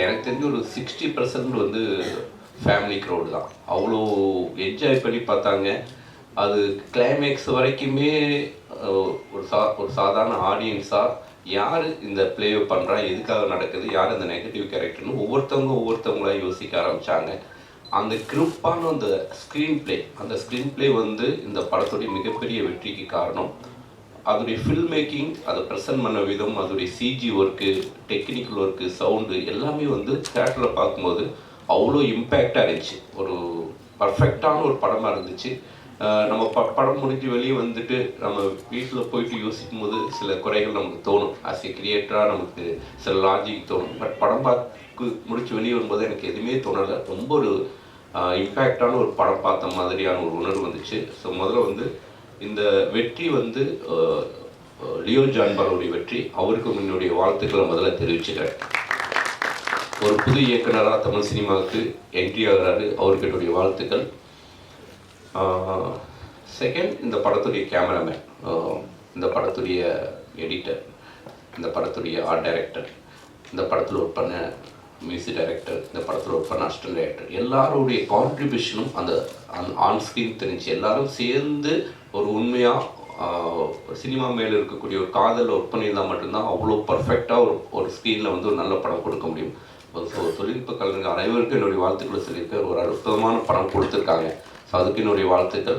எனக்கு தெரிஞ்சு ஒரு 60% வந்து ஃபேமிலி க்ரௌடு தான். அவ்வளோ என்ஜாய் பண்ணி பார்த்தாங்க. அது கிளைமேக்ஸ் வரைக்குமே ஒரு சாதாரண ஆடியன்ஸாக யார் இந்த ப்ளேவை பண்ணுறா, எதுக்காக நடக்குது, யார் இந்த நெகட்டிவ் கேரக்டர்னு ஒவ்வொருத்தவங்களா யோசிக்க ஆரம்பித்தாங்க. அந்த கிரிப்பான அந்த ஸ்க்ரீன் ப்ளே வந்து இந்த படத்துடைய மிகப்பெரிய வெற்றிக்கு காரணம். அதோடைய ஃபில்ம் மேக்கிங், அதை ப்ரெசென்ட் பண்ண விதம், அதோடைய CG work, technical work, sound எல்லாமே வந்து தேட்டரில் பார்க்கும்போது அவ்வளோ இம்பேக்டாக இருந்துச்சு. ஒரு பர்ஃபெக்டான ஒரு படமாக இருந்துச்சு. நம்ம படம் முடிஞ்சு வெளியே வந்துட்டு நம்ம வீட்டில் போயிட்டு யோசிக்கும் போது சில குறைகள் நமக்கு தோணும். ஆஸ் ஏ கிரியேட்டராக நமக்கு சில லாஜிக் தோணும். பட் படம் பார்த்து முடிச்சு வெளியே வரும்போது எனக்கு எதுவுமே தோணலை. ரொம்ப ஒரு இம்பேக்டான ஒரு படம் பார்த்த மாதிரியான ஒரு உணர்வு வந்துச்சு. ஸோ முதல்ல வந்து இந்த வெற்றி வந்து லியோ ஜான் பாலுடைய வெற்றி. அவருக்கு என்னுடைய வாழ்த்துக்களை முதல்ல தெரிவிச்சுக்கிறேன். ஒரு புது இயக்குனராக தமிழ் சினிமாவுக்கு என்ட்ரி ஆகிறாரு, அவருக்கு என்னுடைய வாழ்த்துக்கள். செகண்ட், இந்த படத்துடைய கேமராமேன், இந்த படத்துடைய எடிட்டர், இந்த படத்துடைய ஆர்ட் டைரக்டர், இந்த படத்தில் ஒர்க் பண்ண மியூசிக் டைரக்டர், இந்த படத்தில் ஒர்க் பண்ண அசிஸ்டன்ட் டைரக்டர், எல்லாருடைய கான்ட்ரிபியூஷனும் அந்த ஆன் ஸ்க்ரீன் தெரிஞ்சு எல்லாரும் சேர்ந்து ஒரு உண்மையாக சினிமா மேலே இருக்கக்கூடிய ஒரு காதலில் ஒர்க் பண்ணியிருந்தால் மட்டும்தான் அவ்வளோ பர்ஃபெக்டாக ஒரு ஸ்க்ரீனில் வந்து ஒரு நல்ல படம் கொடுக்க முடியும். ஸோ தொழில்நுட்ப கலைஞர்கள் அனைவருக்கும் என்னுடைய வாழ்த்துக்களை சொல்லியிருக்கேன். ஒரு அற்புதமான படம் கொடுத்துருக்காங்க. ஸோ அதுக்கு என்னுடைய வாழ்த்துக்கள்.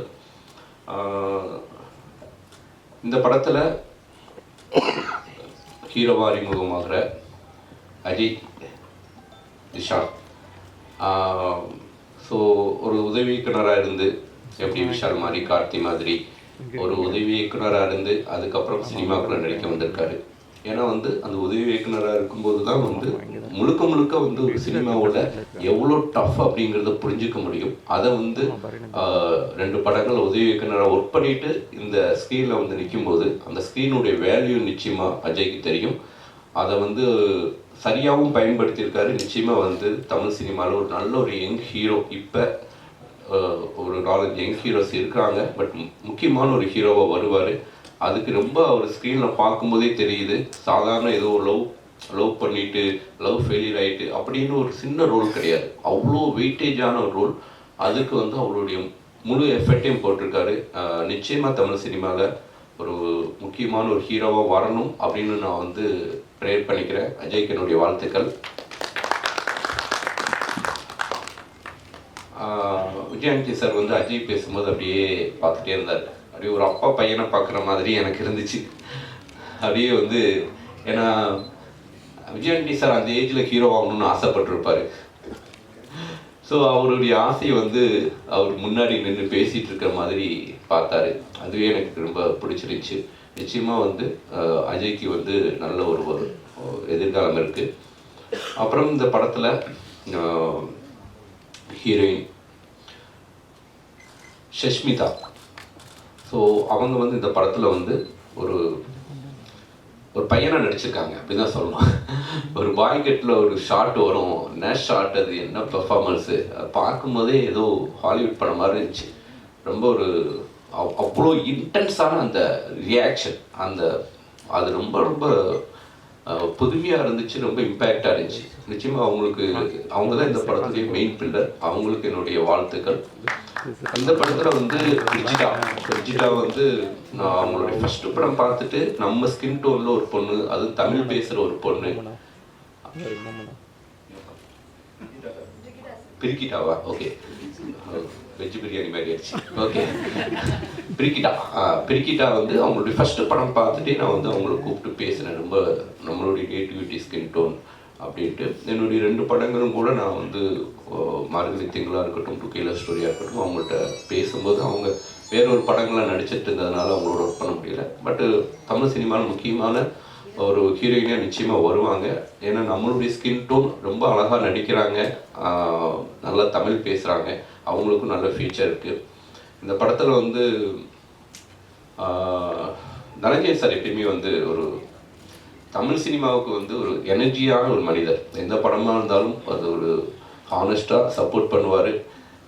இந்த படத்தில் ஹீரோவா அறிமுகமாகிற அஜய் விஷால், ஸோ ஒரு உதவி இயக்குனராக இருந்து எப்படி விஷால் மாதிரி, கார்த்தி மாதிரி ஒரு உதவி இயக்குனராக இருந்து அதுக்கப்புறம் சினிமாக்குள்ள நடிக்க வந்திருக்காரு. ஏன்னா வந்து அந்த உதவி இயக்குனராக இருக்கும்போது தான் வந்து முழுக்க வந்து ஒரு சினிமாவோட எவ்வளோ டஃப் அப்படிங்கிறத புரிஞ்சிக்க முடியும். அதை வந்து 2 படங்கள் உதவி இயக்குனராக ஒர்க் பண்ணிட்டு இந்த ஸ்க்ரீனில் வந்து நிற்கும்போது அந்த ஸ்க்ரீனுடைய வேல்யூ நிச்சயமாக அஜய்க்கு தெரியும். அதை வந்து சரியாகவும் பயன்படுத்தியிருக்காரு. நிச்சயமாக வந்து தமிழ் சினிமாவில் ஒரு நல்ல ஒரு யங் ஹீரோ, இப்போ ஒரு 4-5 யங் ஹீரோஸ் இருக்கிறாங்க, பட் முக்கியமான ஒரு ஹீரோவாக வருவார். அதுக்கு ரொம்ப ஒரு ஸ்க்ரீனில் பார்க்கும்போதே தெரியுது. சாதாரண ஏதோ லவ் பண்ணிட்டு லவ் ஃபெயிலியர் ஆகிட்டு அப்படின்னு ஒரு சின்ன ரோல் கிடையாது. அவ்வளோ வெயிட்டேஜான ஒரு ரோல். அதுக்கு வந்து அவருடைய முழு எஃபர்ட்டையும் போட்டிருக்காரு. நிச்சயமாக தமிழ் சினிமாவில் ஒரு முக்கியமான ஒரு ஹீரோவாக வரணும் அப்படின்னு நான் வந்து ப்ரேயர் பண்ணிக்கிறேன். அஜய்க்கு என்னுடைய வாழ்த்துக்கள். விஜயாண்டி சார் வந்து அஜய் பேசும்போது அப்படியே பார்த்துட்டே இருந்தார். அப்படியே ஒரு அப்பா பையனை பார்க்குற மாதிரி எனக்கு இருந்துச்சு. அப்படியே வந்து ஏன்னா விஜயாண்டி சார் அந்த ஏஜில் ஹீரோ ஆகணும்னு ஆசைப்பட்டிருப்பார். ஸோ அவருடைய ஆசையை வந்து அவர் முன்னாடி நின்று பேசிகிட்டு இருக்கிற மாதிரி பார்த்தாரு. அதுவே எனக்கு ரொம்ப பிடிச்சிருந்துச்சு. நிச்சயமாக வந்து அஜய்க்கு வந்து நல்ல ஒரு எதிர்காலம் இருக்குது. அப்புறம் இந்த படத்தில் ஹீரோயின் ஷஷ்மிதா, ஸோ அவங்க வந்து இந்த படத்தில் வந்து ஒரு பையனாக நடிச்சிருக்காங்க அப்படின்னு தான் சொல்லணும். ஒரு பாய்கெட்டில் ஒரு ஷார்ட் வரும், நெட் ஷார்ட், அது என்ன பெர்ஃபார்மன்ஸு, அதை பார்க்கும்போதே ஏதோ ஹாலிவுட் படம் மாதிரி இருந்துச்சு. ரொம்ப ஒரு அவ்வளோ இன்டென்ஸான அந்த ரியாக்ஷன், அது ரொம்ப ரொம்ப புதுமையாக இருந்துச்சு, ரொம்ப இம்பேக்டாக இருந்துச்சு. நிச்சயமாக அவங்க தான் இந்த படத்துடைய மெயின் பில்லர். அவங்களுக்கு என்னுடைய வாழ்த்துக்கள். இந்த படத்தில் வந்து ரிஜிதா வந்து நான் அவங்களுடைய ஃபஸ்ட்டு படம் பார்த்துட்டு நம்ம ஸ்கின் டோனில் ஒரு பொண்ணு, அது தமிழ் பேசுகிற ஒரு பொண்ணு, பிரிக்கிட்டாவா? ஓகே, வெஜ் பிரியாணி மாதிரி ஆயிடுச்சு. ஓகே, பிரிக்கிட்டா வந்து அவங்களுடைய ஃபஸ்ட்டு படம் பார்த்துட்டே நான் வந்து அவங்கள கூப்பிட்டு பேசினேன். ரொம்ப நம்மளுடைய நேட்டிவிட்டி ஸ்கின் டோன் அப்படின்ட்டு. என்னுடைய 2 படங்களும் கூட நான் வந்து மார்கழி திங்களாக இருக்கட்டும், டுகேல ஸ்டோரியாக இருக்கட்டும், அவங்கள்ட்ட பேசும்போது அவங்க வேற ஒரு படங்களை நடிச்சிட்டு இருந்ததுனால அவங்களோட ஒர்க் பண்ண முடியல. பட்டு தமிழ் சினிமாவில் முக்கியமான ஒரு ஹீரோயினாக நிச்சயமாக வருவாங்க. ஏன்னா நம்மளுடைய ஸ்கின் டோன் ரொம்ப அழகாக நடிக்கிறாங்க, நல்லா தமிழ் பேசுகிறாங்க, அவங்களுக்கும் நல்ல ஃபியூச்சர் இருக்குது. இந்த படத்தில் வந்து தனஞ்சய் சார் எப்பயுமே வந்து ஒரு தமிழ் சினிமாவுக்கு வந்து ஒரு எனர்ஜியான ஒரு மனிதர். எந்த படமாக இருந்தாலும் அது ஒரு ஹானஸ்டாக சப்போர்ட் பண்ணுவார்.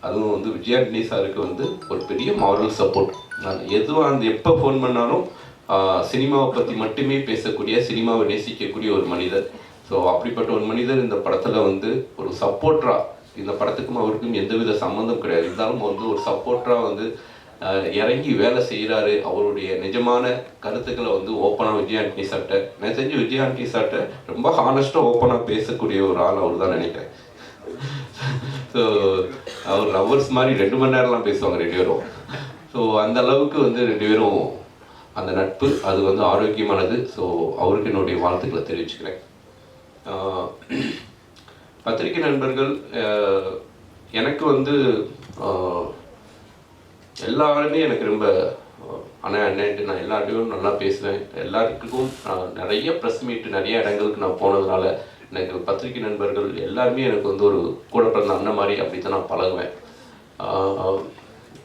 அதுவும் வந்து விஜயாண்டனி சாருக்கு வந்து ஒரு பெரிய மாரல் சப்போர்ட். நான் எப்போ ஃபோன் பண்ணாலும் சினிமாவை பற்றி மட்டுமே பேசக்கூடிய, சினிமாவை நேசிக்கக்கூடிய ஒரு மனிதர். ஸோ அப்படிப்பட்ட ஒரு மனிதர் இந்த படத்தில் வந்து ஒரு சப்போர்ட்டராக, இந்த படத்துக்கும் அவருக்கும் எந்தவித சம்மந்தம் கிடையாது, இருந்தாலும் வந்து ஒரு சப்போர்ட்டராக வந்து இறங்கி வேலை செய்கிறாரு. அவருடைய நிஜமான கருத்துக்களை வந்து ஓப்பனாக விஜயாண்டனி சார்ட்ட, நான் செஞ்சு விஜயாண்டனி சார்ட்ட ரொம்ப ஹானஸ்ட்டாக ஓப்பனாக பேசக்கூடிய ஒரு ஆள் அவர் தான் நினைக்கிறேன். ஸோ அவர் லவ்வர்ஸ் மாதிரி 2 மணி நேரம்லாம் பேசுவாங்க 2 பேரும். ஸோ அந்த அளவுக்கு வந்து 2 பேரும் அந்த நட்பு அது வந்து ஆரோக்கியமானது. ஸோ அவருக்கு என்னுடைய வாழ்த்துக்களை தெரிவிச்சுக்கிறேன். பத்திரிகை நண்பர்கள், எனக்கு வந்து எல்லாருமே எனக்கு ரொம்ப அண்ணன்ட்டு நான் எல்லார்ட்டையும் நல்லா பேசுவேன். எல்லாருக்கும் நிறைய ப்ரெஸ் மீட்டு நிறைய இடங்களுக்கு நான் போனதுனால எனக்கு பத்திரிகை நண்பர்கள் எல்லாருமே எனக்கு வந்து ஒரு கூட பிறந்த அண்ணன் மாதிரி அப்படி தான் நான் பழகுவேன்.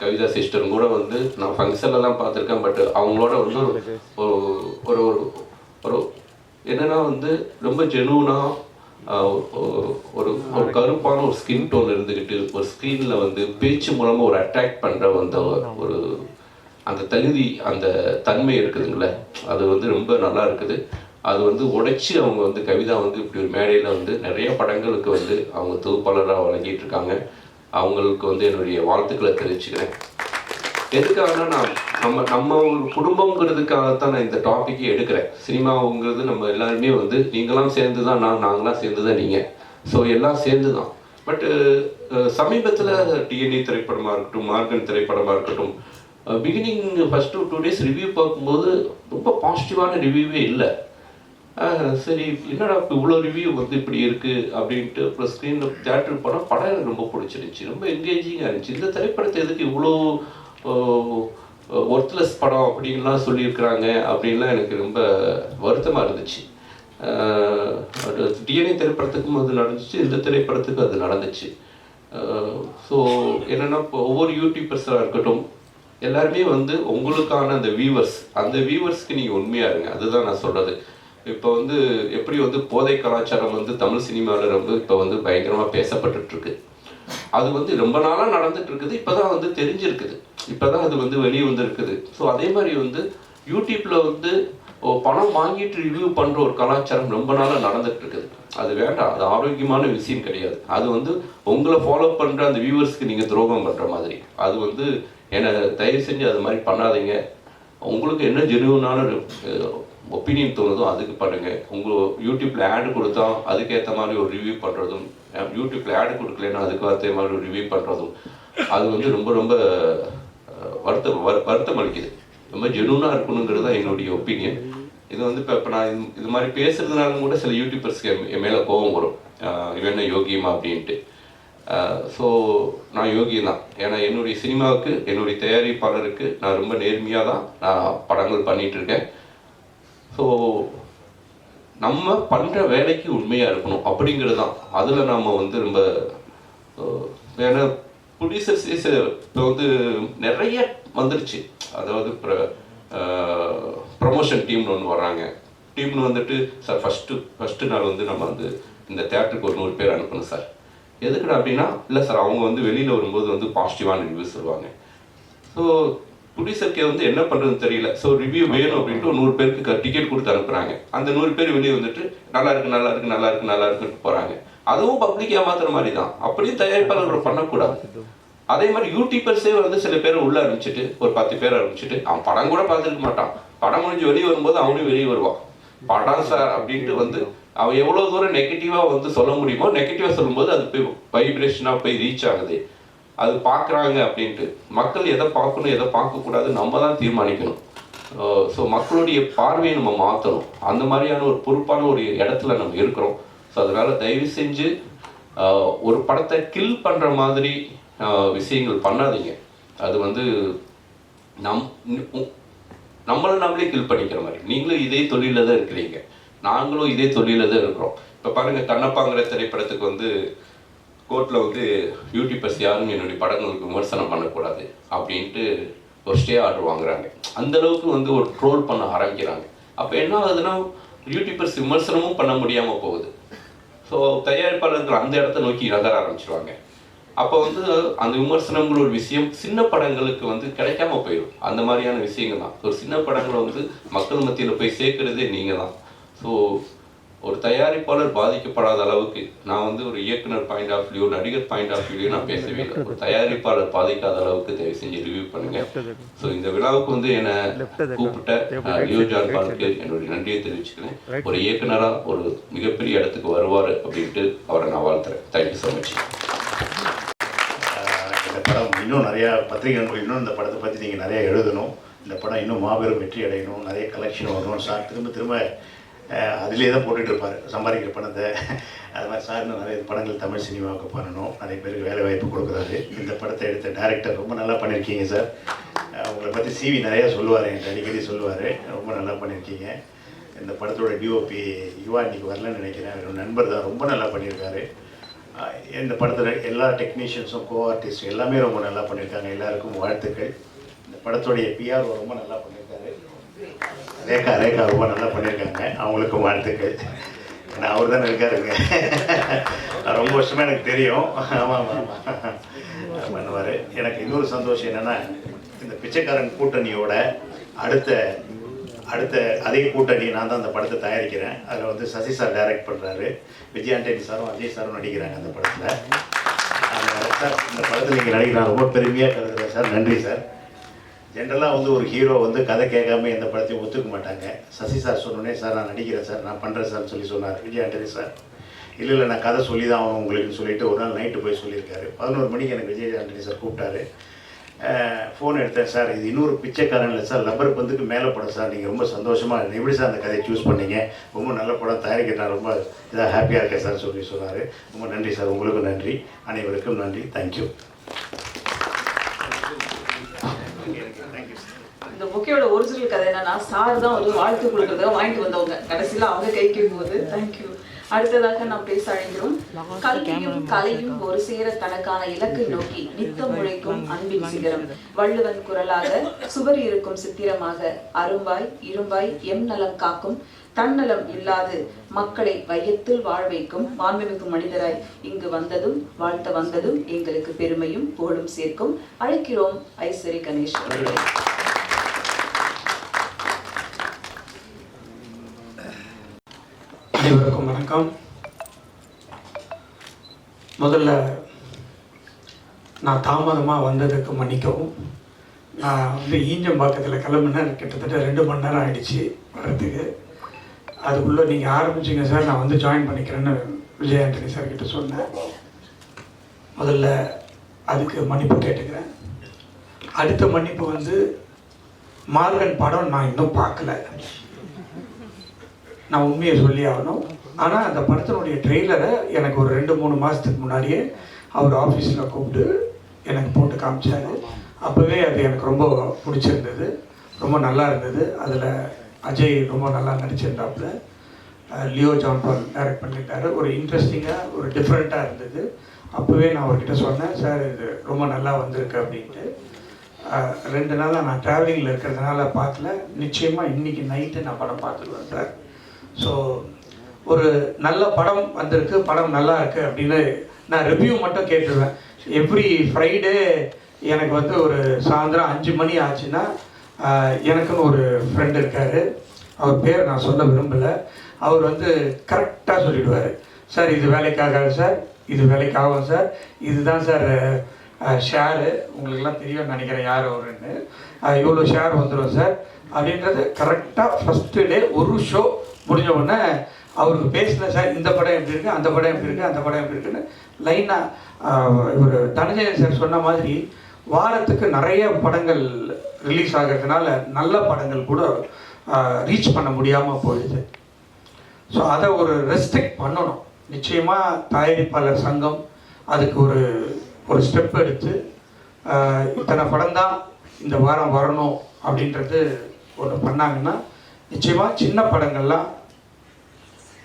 கவிதா சிஸ்டரும் கூட வந்து நான் ஃபங்க்ஷனில் தான் பார்த்துருக்கேன். பட் அவங்களோட வந்து ஒரு ஒரு என்னென்னா வந்து ரொம்ப ஜெனூனாக ஒரு கருப்பான ஒரு ஸ்கின் டோன் இருந்துக்கிட்டு ஒரு ஸ்க்ரீனில் வந்து பேச்சு மூலமாக ஒரு அட்ராக்ட் பண்ணுற அந்த ஒரு அந்த தகுதி, அந்த தன்மை இருக்குதுங்களே, அது வந்து ரொம்ப நல்லா இருக்குது. அது வந்து உடைச்சி அவங்க வந்து கவிதா வந்து இப்படி ஒரு மேடையில் வந்து நிறைய படங்களுக்கு வந்து அவங்க தொகுப்பாளராக வழங்கிட்டு இருக்காங்க. அவங்களுக்கு வந்து என்னுடைய வாழ்த்துக்களை தெரிவிச்சுக்கிறேன். எதுக்காகனா நம்ம ஒரு குடும்பங்கிறதுக்காகத்தான் நான் இந்த டாப்பிக்கே எடுக்கிறேன். சினிமாவுங்கிறது நம்ம எல்லாருமே வந்து நீங்களாம் சேர்ந்து தான் நாங்களாம் சேர்ந்து தான் நீங்கள், ஸோ எல்லாம் சேர்ந்து தான். பட்டு சமீபத்தில் டிஎன்ஏ திரைப்படமாக இருக்கட்டும், மார்கன் திரைப்படமாக இருக்கட்டும், பிகினிங் ஃபஸ்ட்டு 2 days ரிவ்யூ பார்க்கும்போது ரொம்ப பாசிட்டிவான ரிவ்யூவே இல்லை. சரி என்னடா இப்போ இவ்வளோ ரிவ்யூ வந்து இப்படி இருக்குது அப்படின்ட்டு அப்புறம் ஸ்க்ரீனில் தேட்டருக்கு போனால் படம் எனக்கு ரொம்ப பிடிச்சிருந்துச்சி, ரொம்ப என்கேஜிங்காக இருந்துச்சு. இந்த திரைப்படத்தை எதுக்கு இவ்வளோ ஒர்த்லெஸ் படம் அப்படின்லாம் சொல்லியிருக்கிறாங்க அப்படின்லாம் எனக்கு ரொம்ப வருத்தமாக இருந்துச்சு. டிஎன்ஏ திரைப்படத்துக்கும் அது நடந்துச்சு, இந்த திரைப்படத்துக்கும் அது நடந்துச்சு. ஸோ என்னென்னா இப்போ ஒவ்வொரு யூடியூபர்ஸாக இருக்கட்டும், எல்லாருமே வந்து உங்களுக்கான அந்த வியூவர்ஸ்க்கு நீங்கள் உண்மையாக இருங்க. அதுதான் நான் சொல்கிறது. இப்போ வந்து எப்படி வந்து போதை கலாச்சாரம் வந்து தமிழ் சினிமாவில் ரொம்ப இப்போ வந்து பயங்கரமாக பேசப்பட்டுருக்கு. அது வந்து ரொம்ப நாளாக நடந்துட்டு இருக்குது, இப்போ தான் வந்து தெரிஞ்சிருக்குது, இப்போ தான் அது வந்து வெளியே வந்துருக்குது. ஸோ அதே மாதிரி வந்து யூடியூப்பில் வந்து பணம் வாங்கிட்டு ரிவ்யூ பண்ணுற ஒரு கலாச்சாரம் ரொம்ப நாளாக நடந்துட்டு இருக்குது. அது வேண்டாம், அது ஆரோக்கியமான விஷயம் கிடையாது. அது வந்து உங்களை ஃபாலோ பண்ணுற அந்த வியூவர்ஸ்க்கு நீங்கள் துரோகம் பண்ணுற மாதிரி. அது வந்து என்னை தயவு செஞ்சு அது மாதிரி பண்ணாதீங்க. உங்களுக்கு என்ன ஜெனுவனான ஒப்பீனியன் தோணுதோ அதுக்கு பண்ணுங்கள். உங்கள் யூடியூப்பில் ஆடு கொடுத்தா அதுக்கேற்ற மாதிரி ஒரு ரிவ்யூ பண்ணுறதும், யூடியூப்பில் ஆடு கொடுக்கலன்னா அதுக்கேற்ற மாதிரி ஒரு ரிவ்யூ பண்ணுறதும், அது வந்து ரொம்ப ரொம்ப வருத்தம் அளிக்குது. ரொம்ப ஜெனுவனாக இருக்கணுங்கிறது தான் என்னுடைய ஒப்பீனியன். இது வந்து இப்போ நான் இது மாதிரி பேசுகிறதுனாலும் கூட சில யூடியூபர்ஸ்க்கு என் மேலே கோபம் வரும், இவன் யோகியமா அப்படின்ட்டு. ஸோ நான் யோகியம் தான். ஏன்னா என்னுடைய சினிமாவுக்கு, என்னுடைய தயாரிப்பாளருக்கு நான் ரொம்ப நேர்மையாக தான் நான் படங்கள் பண்ணிகிட்ருக்கேன். ஸோ நம்ம பண்ணுற வேலைக்கு உண்மையாக இருக்கணும் அப்படிங்கிறது தான். அதில் நாம் வந்து ரொம்ப ஏன்னா ப்ரொடியூசர்ஸ் இப்போ வந்து நிறைய வந்துருச்சு. அதாவது ப்ரமோஷன் டீம்னு ஒன்று வர்றாங்க. டீம்னு வந்துட்டு சார் ஃபஸ்ட்டு நாள் வந்து நம்ம வந்து இந்த தேட்டருக்கு ஒரு 100 பேர் அனுப்பணும் சார். எதுக்குடா அப்படின்னா, இல்லை சார் அவங்க வந்து வெளியில் வரும்போது வந்து பாசிட்டிவான ரிவ்யூஸ் சொல்லுவாங்க. ஸோ ப்ரொடியூசருக்கு வந்து என்ன பண்ணுறதுன்னு தெரியல. ஸோ ரிவ்யூ வேணும் அப்படின்ட்டு ஒரு 100 பேருக்கு டிக்கெட் கொடுத்து அனுப்புகிறாங்க. அந்த 100 பேர் வெளியே வந்துட்டு நல்லா இருக்குன்னு போகிறாங்க. அதுவும் பப்ளிக் ஏமாத்துற மாதிரி தான். அப்படியும் தயாரிப்பாளர்கள் பண்ணக்கூடாது. அதே மாதிரி யூடியூபர்ஸே வந்து சில பேர் உள்ள அனுப்பிச்சிட்டு ஒரு 10 பேர் அனுப்பிச்சிட்டு அவன் படம் கூட பார்த்துருக்க மாட்டான். படம் முடிஞ்சு வெளியே வரும்போது அவனும் வெளியே வருவான். படம் சார் அப்படின்ட்டு வந்து அவன் எவ்வளோ தூரம் நெகட்டிவாக வந்து சொல்ல முடியுமோ நெகட்டிவாக சொல்லும்போது அது போய் வைப்ரேஷனாக போய் ரீச் ஆகுது. அது பார்க்குறாங்க அப்படின்ட்டு மக்கள் எதை பார்க்கணும் எதை பார்க்கக்கூடாது நம்ம தான் தீர்மானிக்கணும். ஸோ மக்களுடைய பார்வையை நம்ம மாற்றணும். அந்த மாதிரியான ஒரு பொறுப்பான ஒரு இடத்துல நம்ம இருக்கிறோம். ஸோ அதனால் தயவு செஞ்சு ஒரு படத்தை கில் பண்ணுற மாதிரி விஷயங்கள் பண்ணாதீங்க. அது வந்து நம்மளே கில் பண்ணிக்கிற மாதிரி. நீங்களும் இதே தொழிலில் தான் இருக்கிறீங்க, நாங்களும் இதே தொழிலில் தான் இருக்கிறோம். இப்போ பாருங்கள், கண்ணப்பாங்கிற திரைப்படத்துக்கு வந்து கோர்ட்டில் வந்து யூடியூபர்ஸ் யாரும் என்னுடைய படங்களுக்கு விமர்சனம் பண்ணக்கூடாது அப்படின்ட்டு ஒரு ஸ்டே ஆர்டர் வாங்குறாங்க. அந்தளவுக்கு வந்து ஒரு ட்ரோல் பண்ண ஆரம்பிக்கிறாங்க. அப்போ என்ன ஆகுதுன்னா யூடியூபர்ஸ் விமர்சனமும் பண்ண முடியாமல் போகுது. ஸோ தயாரிப்பாளர்கள் அந்த இடத்த நோக்கி நகர ஆரம்பிச்சிருவாங்க. அப்போ வந்து அந்த விமர்சனங்கள் ஒரு விஷயம் சின்ன படங்களுக்கு வந்து கிடைக்காம போயிடும். அந்த மாதிரியான விஷயங்கள் தான். ஒரு சின்ன படங்களை வந்து மக்கள் மத்தியில் போய் சேர்க்கறதே நீங்கள் தான். ஸோ ஒரு தயாரிப்பாளர் பாதிக்கப்படாத அளவுக்கு நான் வந்து ஒரு இயக்குனர் பாயிண்ட் ஆஃப் வியூ, நடிகர் பாயிண்ட் ஆஃப் வியூ நான் பேசவே இல்லை. ஒரு தயாரிப்பாளர் பாதிக்காத அளவுக்கு தயவு செஞ்சு ரிவ்யூ பண்ணுங்க. ஸோ இந்த விழாவுக்கு வந்து என்னை கூப்பிட்ட லியோ ஜான் பாலுக்கு என்னுடைய நன்றியை தெரிவிச்சுக்கிறேன். ஒரு இயக்குனராக ஒரு மிகப்பெரிய இடத்துக்கு வருவார் அப்படின்ட்டு அவரை நான் வாழ்த்துறேன். Thank you so much. இந்த படம் இன்னும் நிறையா பத்திரிகை இன்னும் இந்த படத்தை பற்றி நீங்கள் நிறையா எழுதணும். இந்த படம் இன்னும் மாபெரும் வெற்றி அடையணும், நிறைய கலெக்ஷன் வரணும். சார் திரும்ப அதிலே தான் போட்டுட்ருப்பார் சம்பாதிக்கிற பணத்தை. அது மாதிரி சார் நிறைய படங்கள் தமிழ் சினிமாவுக்கு பண்ணணும், நிறைய பேருக்கு வேலை வாய்ப்பு கொடுக்குறாரு. இந்த படத்தை எடுத்த டைரக்டர் ரொம்ப நல்லா பண்ணியிருக்கீங்க சார். உங்களை பற்றி சிவி நிறையா சொல்லுவார், என்கிட்ட அடிக்கடி சொல்லுவார். ரொம்ப நல்லா பண்ணியிருக்கீங்க. இந்த படத்தோட டிஓபி யுவா இன்றைக்கி வரலன்னு நினைக்கிறேன், என்னோட நண்பர் தான், ரொம்ப நல்லா பண்ணியிருக்காரு. இந்த படத்தில் எல்லா டெக்னீஷியன்ஸும் கோ ஆர்டிஸ்ட் எல்லாமே ரொம்ப நல்லா பண்ணியிருக்காங்க. எல்லாருக்கும் வாழ்த்துக்கள். இந்த படத்துடைய பிஆர் ரொம்ப நல்லா பண்ணியிருக்காரு. ரேகா ரொம்ப நல்லா பண்ணியிருக்காங்க, அவங்களுக்கும் வாழ்த்துக்கள். ஏன்னா அவர் தானே இருக்காருங்க, ரொம்ப வருஷமாக எனக்கு தெரியும். ஆமாம் பண்ணுவார். எனக்கு இன்னொரு சந்தோஷம் என்னென்னா, இந்த பிச்சைக்காரன் கூட்டணியோட அடுத்த அதே கூட்டணி நான் தான் அந்த படத்தை தயாரிக்கிறேன். அதில் வந்து சசி சார் டைரக்ட் பண்ணுறாரு, விஜய் ஆண்டனி சாரும் அஜய் சாரும் நடிக்கிறாங்க அந்த படத்தில். சார் இந்த படத்தில் நீங்கள் நடிக்கிறாங்க, ரொம்ப பெருமையாக கருதுகிறேன் சார். நன்றி சார். ஜென்ரலாக வந்து ஒரு ஹீரோ வந்து கதை கேட்காம எந்த படத்தையும் ஒத்துக்க மாட்டாங்க. சசி சார் சொன்னோடனே சார் நான் நடிக்கிறேன் சார், நான் பண்ணுறேன் சார்னு சொல்லி சொன்னார் விஜய் ஆண்டனி சார். இல்லை நான் கதை சொல்லி தான் ஆகணும் உங்களுக்குன்னு சொல்லிட்டு ஒரு நாள் நைட்டு போய் சொல்லியிருக்காரு. 11 மணிக்கு எனக்கு விஜய் ஆண்டனி சார் கூப்பிட்டாரு. ஃபோன் எடுத்தேன், சார் இது இன்னொரு பிச்சைக்காரன் இல்லை சார், லப்பர் பந்துக்கு மேலே படம் சார், நீங்கள் ரொம்ப சந்தோஷமாக எப்படி சார் அந்த கதையை சூஸ் பண்ணீங்க, ரொம்ப நல்ல படம் தயாரிக்க நான் ரொம்ப இதாக ஹாப்பியாக இருக்கேன் சார் சொல்லி சொன்னார். ரொம்ப நன்றி சார், உங்களுக்கும் நன்றி, அனைவருக்கும் நன்றி. தேங்க்யூ. இந்த புக்கையோட ஒரிஜினல் கதை என்னன்னா, சார் தான் ஒரு வாழ்த்து கொடுக்குறத வாங்கிட்டு வந்தவங்க, கடைசியில் அவங்க கைக்கு போகுது. தேங்க்யூ. அடுத்ததாக நாம் பேச அழைக்கிறோம். கல்வியும் கலையும் ஒரு சேர தனக்கான இலக்கை நோக்கி நித்தம் உழைக்கும் அன்பின் சிகரம். வள்ளுவன் குரலாக சுவர் இருக்கும் சித்திரமாக அரும்பாய் இரும்பாய் எம் நலம் காக்கும் தன்னலம் இல்லாது மக்களை வையத்தில் வாழ வைக்கும் மாண்புமிகு மனிதராய் இங்கு வந்ததும் வாழ்த்த வந்ததும் எங்களுக்கு பெருமையும் புகழும் சேர்க்கும். அழைக்கிறோம் ஐஸ்வரி கணேஷ் அவர்களை. அனைவருக்கும் வணக்கம். முதல்ல நான் தாமதமாக வந்ததுக்கு மன்னிக்கவும். நான் வந்து ஈஞ்சம்பாக்கத்தில் கிளம்புனேன், கிட்டத்தட்ட 2 மணி நேரம் ஆகிடுச்சு வர்றதுக்கு. அதுக்குள்ளே நீங்கள் ஆரம்பிச்சிங்க சார், நான் வந்து ஜாயின் பண்ணிக்கிறேன்னு விஜய் ஆண்டனி சார் கிட்ட சொன்னேன். முதல்ல அதுக்கு மன்னிப்பு கேட்டுக்கிறேன். அடுத்த மன்னிப்பு வந்து மார்கன் படம் நான் இன்னும் பார்க்கல, நான் உண்மையை சொல்லி ஆகணும். ஆனால் அந்த படத்தினுடைய ட்ரெய்லரை எனக்கு ஒரு 2-3 மாதத்துக்கு முன்னாடியே அவர் ஆஃபீஸில் கூப்பிட்டு எனக்கு போட்டு காமிச்சார். அப்போவே அது எனக்கு ரொம்ப பிடிச்சிருந்தது, ரொம்ப நல்லா இருந்தது. அதில் அஜய் ரொம்ப நல்லா நடிச்சிருந்தாப்புல, லியோ ஜான் பால் டைரக்ட் பண்ணியிருக்காரு. ஒரு இன்ட்ரெஸ்டிங்காக ஒரு டிஃப்ரெண்ட்டாக இருந்தது. அப்போவே நான் அவர்கிட்ட சொன்னேன், சார் இது ரொம்ப நல்லா வந்திருக்கு அப்படின்ட்டு. 2 நாளாக நான் ட்ராவலிங்கில் இருக்கிறதுனால பார்க்கல. நிச்சயமாக இன்றைக்கி நைட்டு நான் படம் பார்த்துருவேன் சார். ஸோ ஒரு நல்ல படம் வந்திருக்கு, படம் நல்லா இருக்குது அப்படின்னு நான் ரிவ்யூ மட்டும் கேட்டுருவேன். எவ்ரி ஃப்ரைடே எனக்கு வந்து ஒரு சாயந்தரம் 5 மணி ஆச்சுன்னா எனக்குன்னு ஒரு ஃப்ரெண்டு இருக்கார், அவர் பேர் நான் சொல்ல விரும்பலை. அவர் வந்து கரெக்டாக சொல்லிவிடுவார், சார் இது வேலைக்காகாது சார், இது வேலைக்கு ஆகும் சார், இதுதான் சார் ஷேரு, உங்களுக்கெல்லாம் தெரியும்னு நினைக்கிறேன் யார் அவருன்னு, இவ்வளோ ஷேர் வந்துடும் சார் அப்படின்றது கரெக்டாக ஃபஸ்ட்டு டே ஒரு ஷோ முடிஞ்ச உடனே அவருக்கு பேசின சார் இந்த படம் எப்படி இருக்குது, அந்த படம் எப்படி இருக்குது, அந்த படம் எப்படி இருக்குன்னு லைனாக இவர் தனஞ்சயன் சார் சொன்ன மாதிரி வாரத்துக்கு நிறைய படங்கள் ரிலீஸ் ஆகிறதுனால நல்ல படங்கள் கூட ரீச் பண்ண முடியாமல் போயிடுது. ஸோ அதை ஒரு ரெஸ்ட்ரிக்ட் பண்ணணும். நிச்சயமாக தயாரிப்பாளர் சங்கம் அதுக்கு ஒரு ஸ்டெப் எடுத்து இத்தனை படம் தான் இந்த வாரம் வரணும் அப்படின்றது ஒன்று பண்ணாங்கன்னா நிச்சயமாக சின்ன படங்கள்லாம்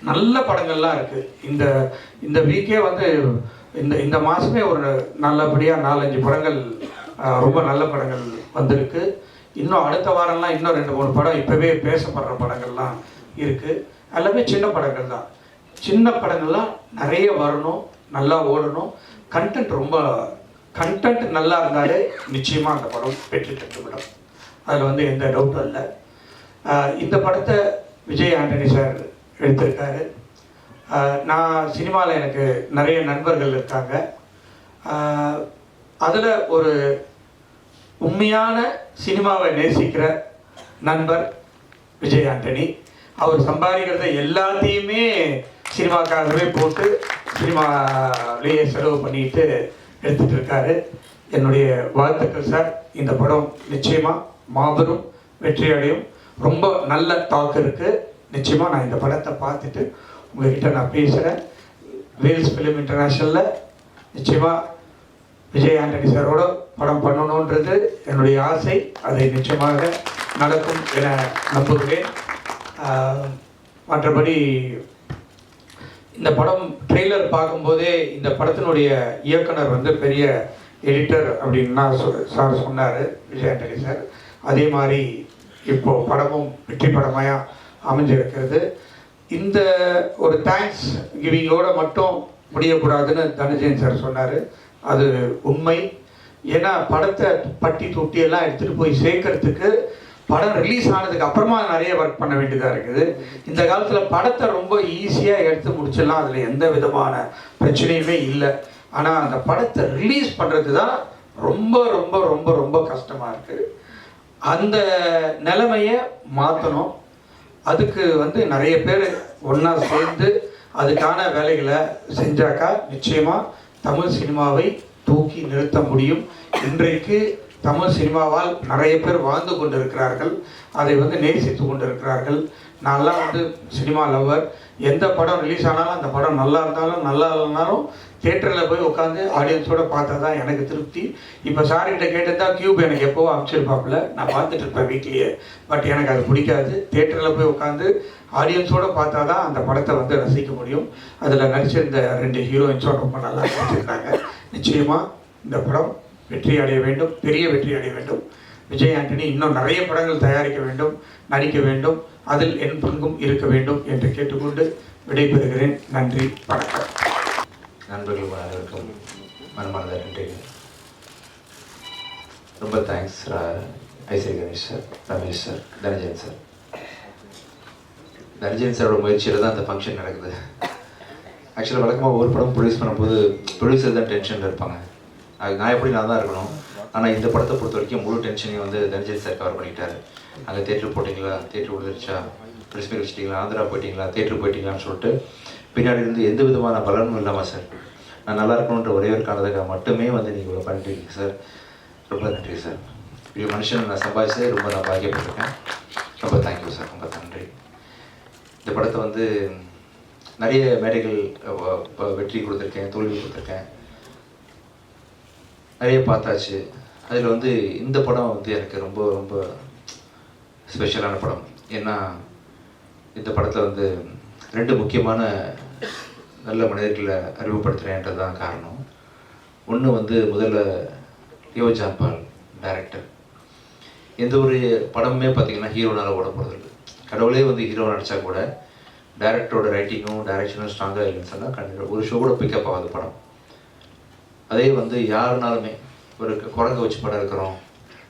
நல்ல படங்கள்லாம் இருக்குது. இந்த வீக்கே வந்து இந்த மாதமே ஒரு நல்லபடியாக 4-5 படங்கள் ரொம்ப நல்ல படங்கள் வந்திருக்கு. இன்னும் அடுத்த வாரம்லாம் இன்னும் 2-3 படம் இப்போவே பேசப்படுற படங்கள்லாம் இருக்குது. எல்லாமே சின்ன படங்கள் தான். சின்ன படங்கள்லாம் நிறைய வரணும், நல்லா ஓடணும். கண்டென்ட் நல்லா இருந்தாலே நிச்சயமாக அந்த படம் வெற்றி பெற்றுவிடும். அதில் வந்து எந்த டவுட்டும் இல்லை. இந்த படத்தை விஜய் ஆண்டனி சார் எடுத்திருக்காரு. நான் சினிமாவில் எனக்கு நிறைய நண்பர்கள் இருக்காங்க. அதில் ஒரு உண்மையான சினிமாவை நேசிக்கிற நண்பர் விஜய் ஆண்டனி. அவர் சம்பாதிக்கிறத எல்லாத்தையுமே சினிமாக்காகவே போட்டு சினிமாலேயே செலவு பண்ணிட்டு எடுத்துகிட்டு இருக்காரு. என்னுடைய வாழ்த்துக்கள் சார். இந்த படம் நிச்சயமாக மாபெரும் வெற்றி அடையும். ரொம்ப நல்ல டாக் இருக்குது. நிச்சயமாக நான் இந்த படத்தை பார்த்துட்டு உங்கள்கிட்ட நான் பேசுகிறேன். வேல்ஸ் ஃபிலிம் இன்டர்நேஷ்னலில் நிச்சயமாக விஜய் ஆண்டனி சாரோட படம் பண்ணணுன்றது என்னுடைய ஆசை. அதை நிச்சயமாக நடக்கும் என நம்புகிறேன். மற்றபடி இந்த படம் ட்ரெய்லர் பார்க்கும்போதே இந்த படத்தினுடைய இயக்குனர் வந்து பெரிய எடிட்டர் அப்படின்னா சார் சொன்னார், விஜய் ஆண்டனி சார். அதே மாதிரி இப்போது படமும் வெற்றி படமாக அமைஞ்சிருக்கிறது. இந்த ஒரு தேங்க்ஸ் கிவிங்கோடு மட்டும் முடியக்கூடாதுன்னு தனஞ்சயன் சார் சொன்னார். அது உண்மை. ஏன்னா படத்தை பட்டி தொட்டியெல்லாம் எடுத்துகிட்டு போய் சேர்க்கறதுக்கு படம் ரிலீஸ் ஆனதுக்கு அப்புறமா நிறைய ஒர்க் பண்ண வேண்டியதாக இருக்குது. இந்த காலத்தில் படத்தை ரொம்ப ஈஸியாக எடுத்து முடிச்சிடலாம், அதில் எந்த விதமான பிரச்சனையுமே இல்லை. ஆனால் அந்த படத்தை ரிலீஸ் பண்ணுறது தான் ரொம்ப ரொம்ப ரொம்ப ரொம்ப கஷ்டமாக இருக்குது. அந்த நிலைமையை மாற்றணும். அதுக்கு வந்து நிறைய பேர் ஒன்றா சேர்ந்து அதுக்கான வேலைகளை செஞ்சாக்கா நிச்சயமாக தமிழ் சினிமாவை தூக்கி நிறுத்த முடியும். இன்றைக்கு தமிழ் சினிமாவால் நிறைய பேர் வாழ்ந்து கொண்டு இருக்கிறார்கள், அதை வந்து நேசித்து கொண்டு இருக்கிறார்கள். நான்லாம் வந்து சினிமா லவ்வர். எந்த படம் ரிலீஸ் ஆனாலும் அந்த படம் நல்லா இருந்தாலும் நல்லா இல்லைனாலும் தியேட்டரில் போய் உட்காந்து ஆடியன்ஸோடு பார்த்தா தான் எனக்கு திருப்தி. இப்போ சார்கிட்ட கேட்டதா கியூப் எனக்கு எப்போவோ அனுப்பிச்சிருப்பாப்புல, நான் பார்த்துட்டு இருப்பேன் வீட்லேயே. பட் எனக்கு அது பிடிக்காது. தியேட்டரில் போய் உட்காந்து ஆடியன்ஸோடு பார்த்தா தான் அந்த படத்தை வந்து ரசிக்க முடியும். அதில் நடிச்சிருந்த 2 ஹீரோயின்ஸும் ரொம்ப நல்லா நடிச்சிருந்தாங்க. நிச்சயமாக இந்த படம் வெற்றி அடைய வேண்டும், பெரிய வெற்றி அடைய வேண்டும். விஜய் ஆண்டனி இன்னும் நிறைய படங்கள் தயாரிக்க வேண்டும், நடிக்க வேண்டும், அதில் என் பங்கும் இருக்க வேண்டும் என்று கேட்டுக்கொண்டு விடைபெறுகிறேன். நன்றி, வணக்கம். நண்பர்கள் அனைவருக்கும் மனமார்ந்த நன்றிகள். ரொம்ப thanks Ishari Ganesh sir, Ramesh sir, Dhananjayan sir. Dhananjayan சாரோட முயற்சியில் தான் அந்த ஃபங்க்ஷன் நடக்குது. ஆக்சுவலாக வழக்கமாக ஒவ்வொரு படம் ப்ரொடியூஸ் பண்ணும்போது ப்ரொடியூசர் தான் டென்ஷனில் இருப்பாங்க. அது நான் தான் இருக்கணும். ஆனால் இந்த படத்தை பொறுத்த வரைக்கும் முழு டென்ஷனையும் வந்து தனஞ்சயன் சார் கவர் பண்ணிட்டாரு. அங்கே தேட்டர் போட்டிங்களா, தேட்டர் விழுந்துருச்சா, ப்ரெஸ் மீட் வச்சிட்டிங்களா, ஆந்திரா போயிட்டீங்களா, தேட்டர் போயிட்டீங்களான்னு சொல்லிட்டு பின்னாடி இருந்து எந்த விதமான பலனும் இல்லாமல் சார் நான் நல்லா இருக்கணுன்ற ஒரே ஒரு காரணத்துக்காக மட்டுமே வந்து நீங்கள் இவ்வளோ பண்ணிட்டு சார். ரொம்ப நன்றி சார். இப்படி மனுஷன் நான் சம்பாதிச்சதே ரொம்ப நான் பாக்கியப்பட்டிருக்கேன். ரொம்ப தேங்க்யூ சார், ரொம்ப நன்றி. இந்த படத்தை வந்து நிறைய மேடைகள் வெற்றி கொடுத்துருக்கேன், தோல்வி கொடுத்துருக்கேன், நிறைய பார்த்தாச்சு. அதில் வந்து இந்த படம் வந்து எனக்கு ரொம்ப ரொம்ப ஸ்பெஷலான படம். ஏன்னா இந்த படத்தில் வந்து 2 முக்கியமான நல்ல மனிதர்களை அறிமுகப்படுத்துகிறேன்றது தான் காரணம். ஒன்று வந்து முதல்ல லியோ ஜான் பால் டைரக்டர். எந்த ஒரு படமுமே பார்த்திங்கன்னா ஹீரோனால் ஓட போகிறது இல்லை. கடவுளே வந்து ஹீரோ நடித்தா கூட டைரக்டரோட ரைட்டிங்கும் டைரக்ஷனும் ஸ்ட்ராங்காக இல்லைன்னு சொன்னால் கண்டிப்பாக ஒரு ஷோ கூட பிக்கப் ஆகாத படம். அதே வந்து யாருனாலுமே ஒரு குரங்கை வச்சு படம் இருக்கிறோம்,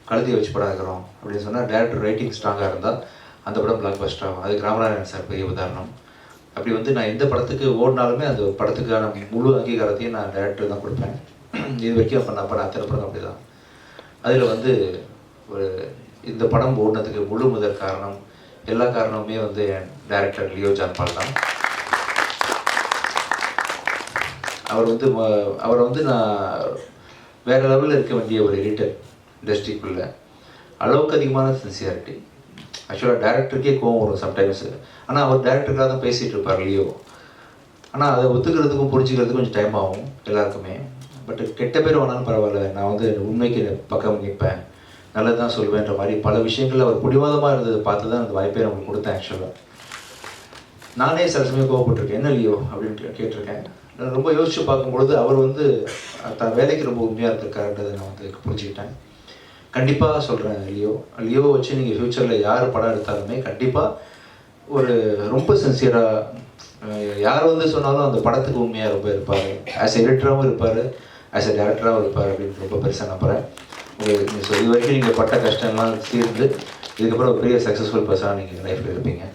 கழுதியை வச்சு படம் இருக்கிறோம் அப்படின்னு சொன்னால் டேரக்டர் ரைட்டிங் ஸ்ட்ராங்காக இருந்தால் அந்த படம் பிளாக் பஸ்டர் ஆகும். அதுக்கு ராமநாதன் சார் பெரிய உதாரணம். அப்படி வந்து நான் எந்த படத்துக்கு ஓடினாலுமே அந்த படத்துக்கான முழு அங்கீகாரத்தையும் நான் டேரக்டர் தான் கொடுப்பேன். இது வரைக்கும் பண்ணப்போ நான் அத்தனை படம் அப்படி தான். அதில் வந்து ஒரு இந்த படம் ஓடினதுக்கு முழு முதல் காரணம், எல்லா காரணமுமே வந்து என் டைரக்டர் லியோ ஜான் பால் தான். அவரை வந்து நான் வேறு லெவலில் இருக்க வேண்டிய ஒரு எடிட்டர் இண்டஸ்ட்ரிக்குள்ளே. அளவுக்கு அதிகமான சின்சியாரிட்டி. ஆக்சுவலாக டேரக்டருக்கே கோவம் வரும் சம்டைம்ஸு. ஆனால் அவர் டேரக்டருக்காக தான் பேசிகிட்டு இருப்பார் லியோ. ஆனால் அதை ஒத்துக்கிறதுக்கும் புரிஞ்சுக்கிறதுக்கும் கொஞ்சம் டைம் ஆகும் எல்லாருக்குமே. பட் கெட்ட பேர் வேணாலும் பரவாயில்ல, நான் வந்து உண்மைக்கு பக்கம் நிற்பேன், நல்லது தான் சொல்லுவேன்ற மாதிரி பல விஷயங்கள் அவர் பிடிவாதமாக இருந்ததை பார்த்து தான் அந்த வாய்ப்பை நமக்கு கொடுத்தேன். ஆக்சுவலாக நானே சில சமயம் கோவப்பட்டிருக்கேன், என்ன லியோ அப்படின்னு கேட்டிருக்கேன். நான் ரொம்ப யோசித்து பார்க்கும்பொழுது அவர் வந்து தன் வேலைக்கு ரொம்ப உண்மையாக இருந்திருக்காருன்றதை நான் வந்து புரிஞ்சுக்கிட்டேன். கண்டிப்பாக சொல்கிறேன், லியோவை வச்சு நீங்கள் ஃப்யூச்சரில் யார் படம் எடுத்தாலுமே கண்டிப்பாக ஒரு ரொம்ப சின்சியராக யார் வந்து சொன்னாலும் அந்த படத்துக்கு உண்மையாக ரொம்ப இருப்பார். ஆஸ் எடிட்டராகவும் இருப்பார், ஆஸ் எ டேரக்டராகவும் இருப்பார் அப்படின்னு ரொம்ப பெருசாக நம்புகிறேன். உங்களுக்கு ஸோ இது வரைக்கும் நீங்கள் பட்ட கஷ்டம்லாம் தீர்ந்து இதுக்கப்புறம் ஒரு பெரிய சக்ஸஸ்ஃபுல் பர்சனாக நீங்கள் லைஃப்பில் இருப்பீங்க.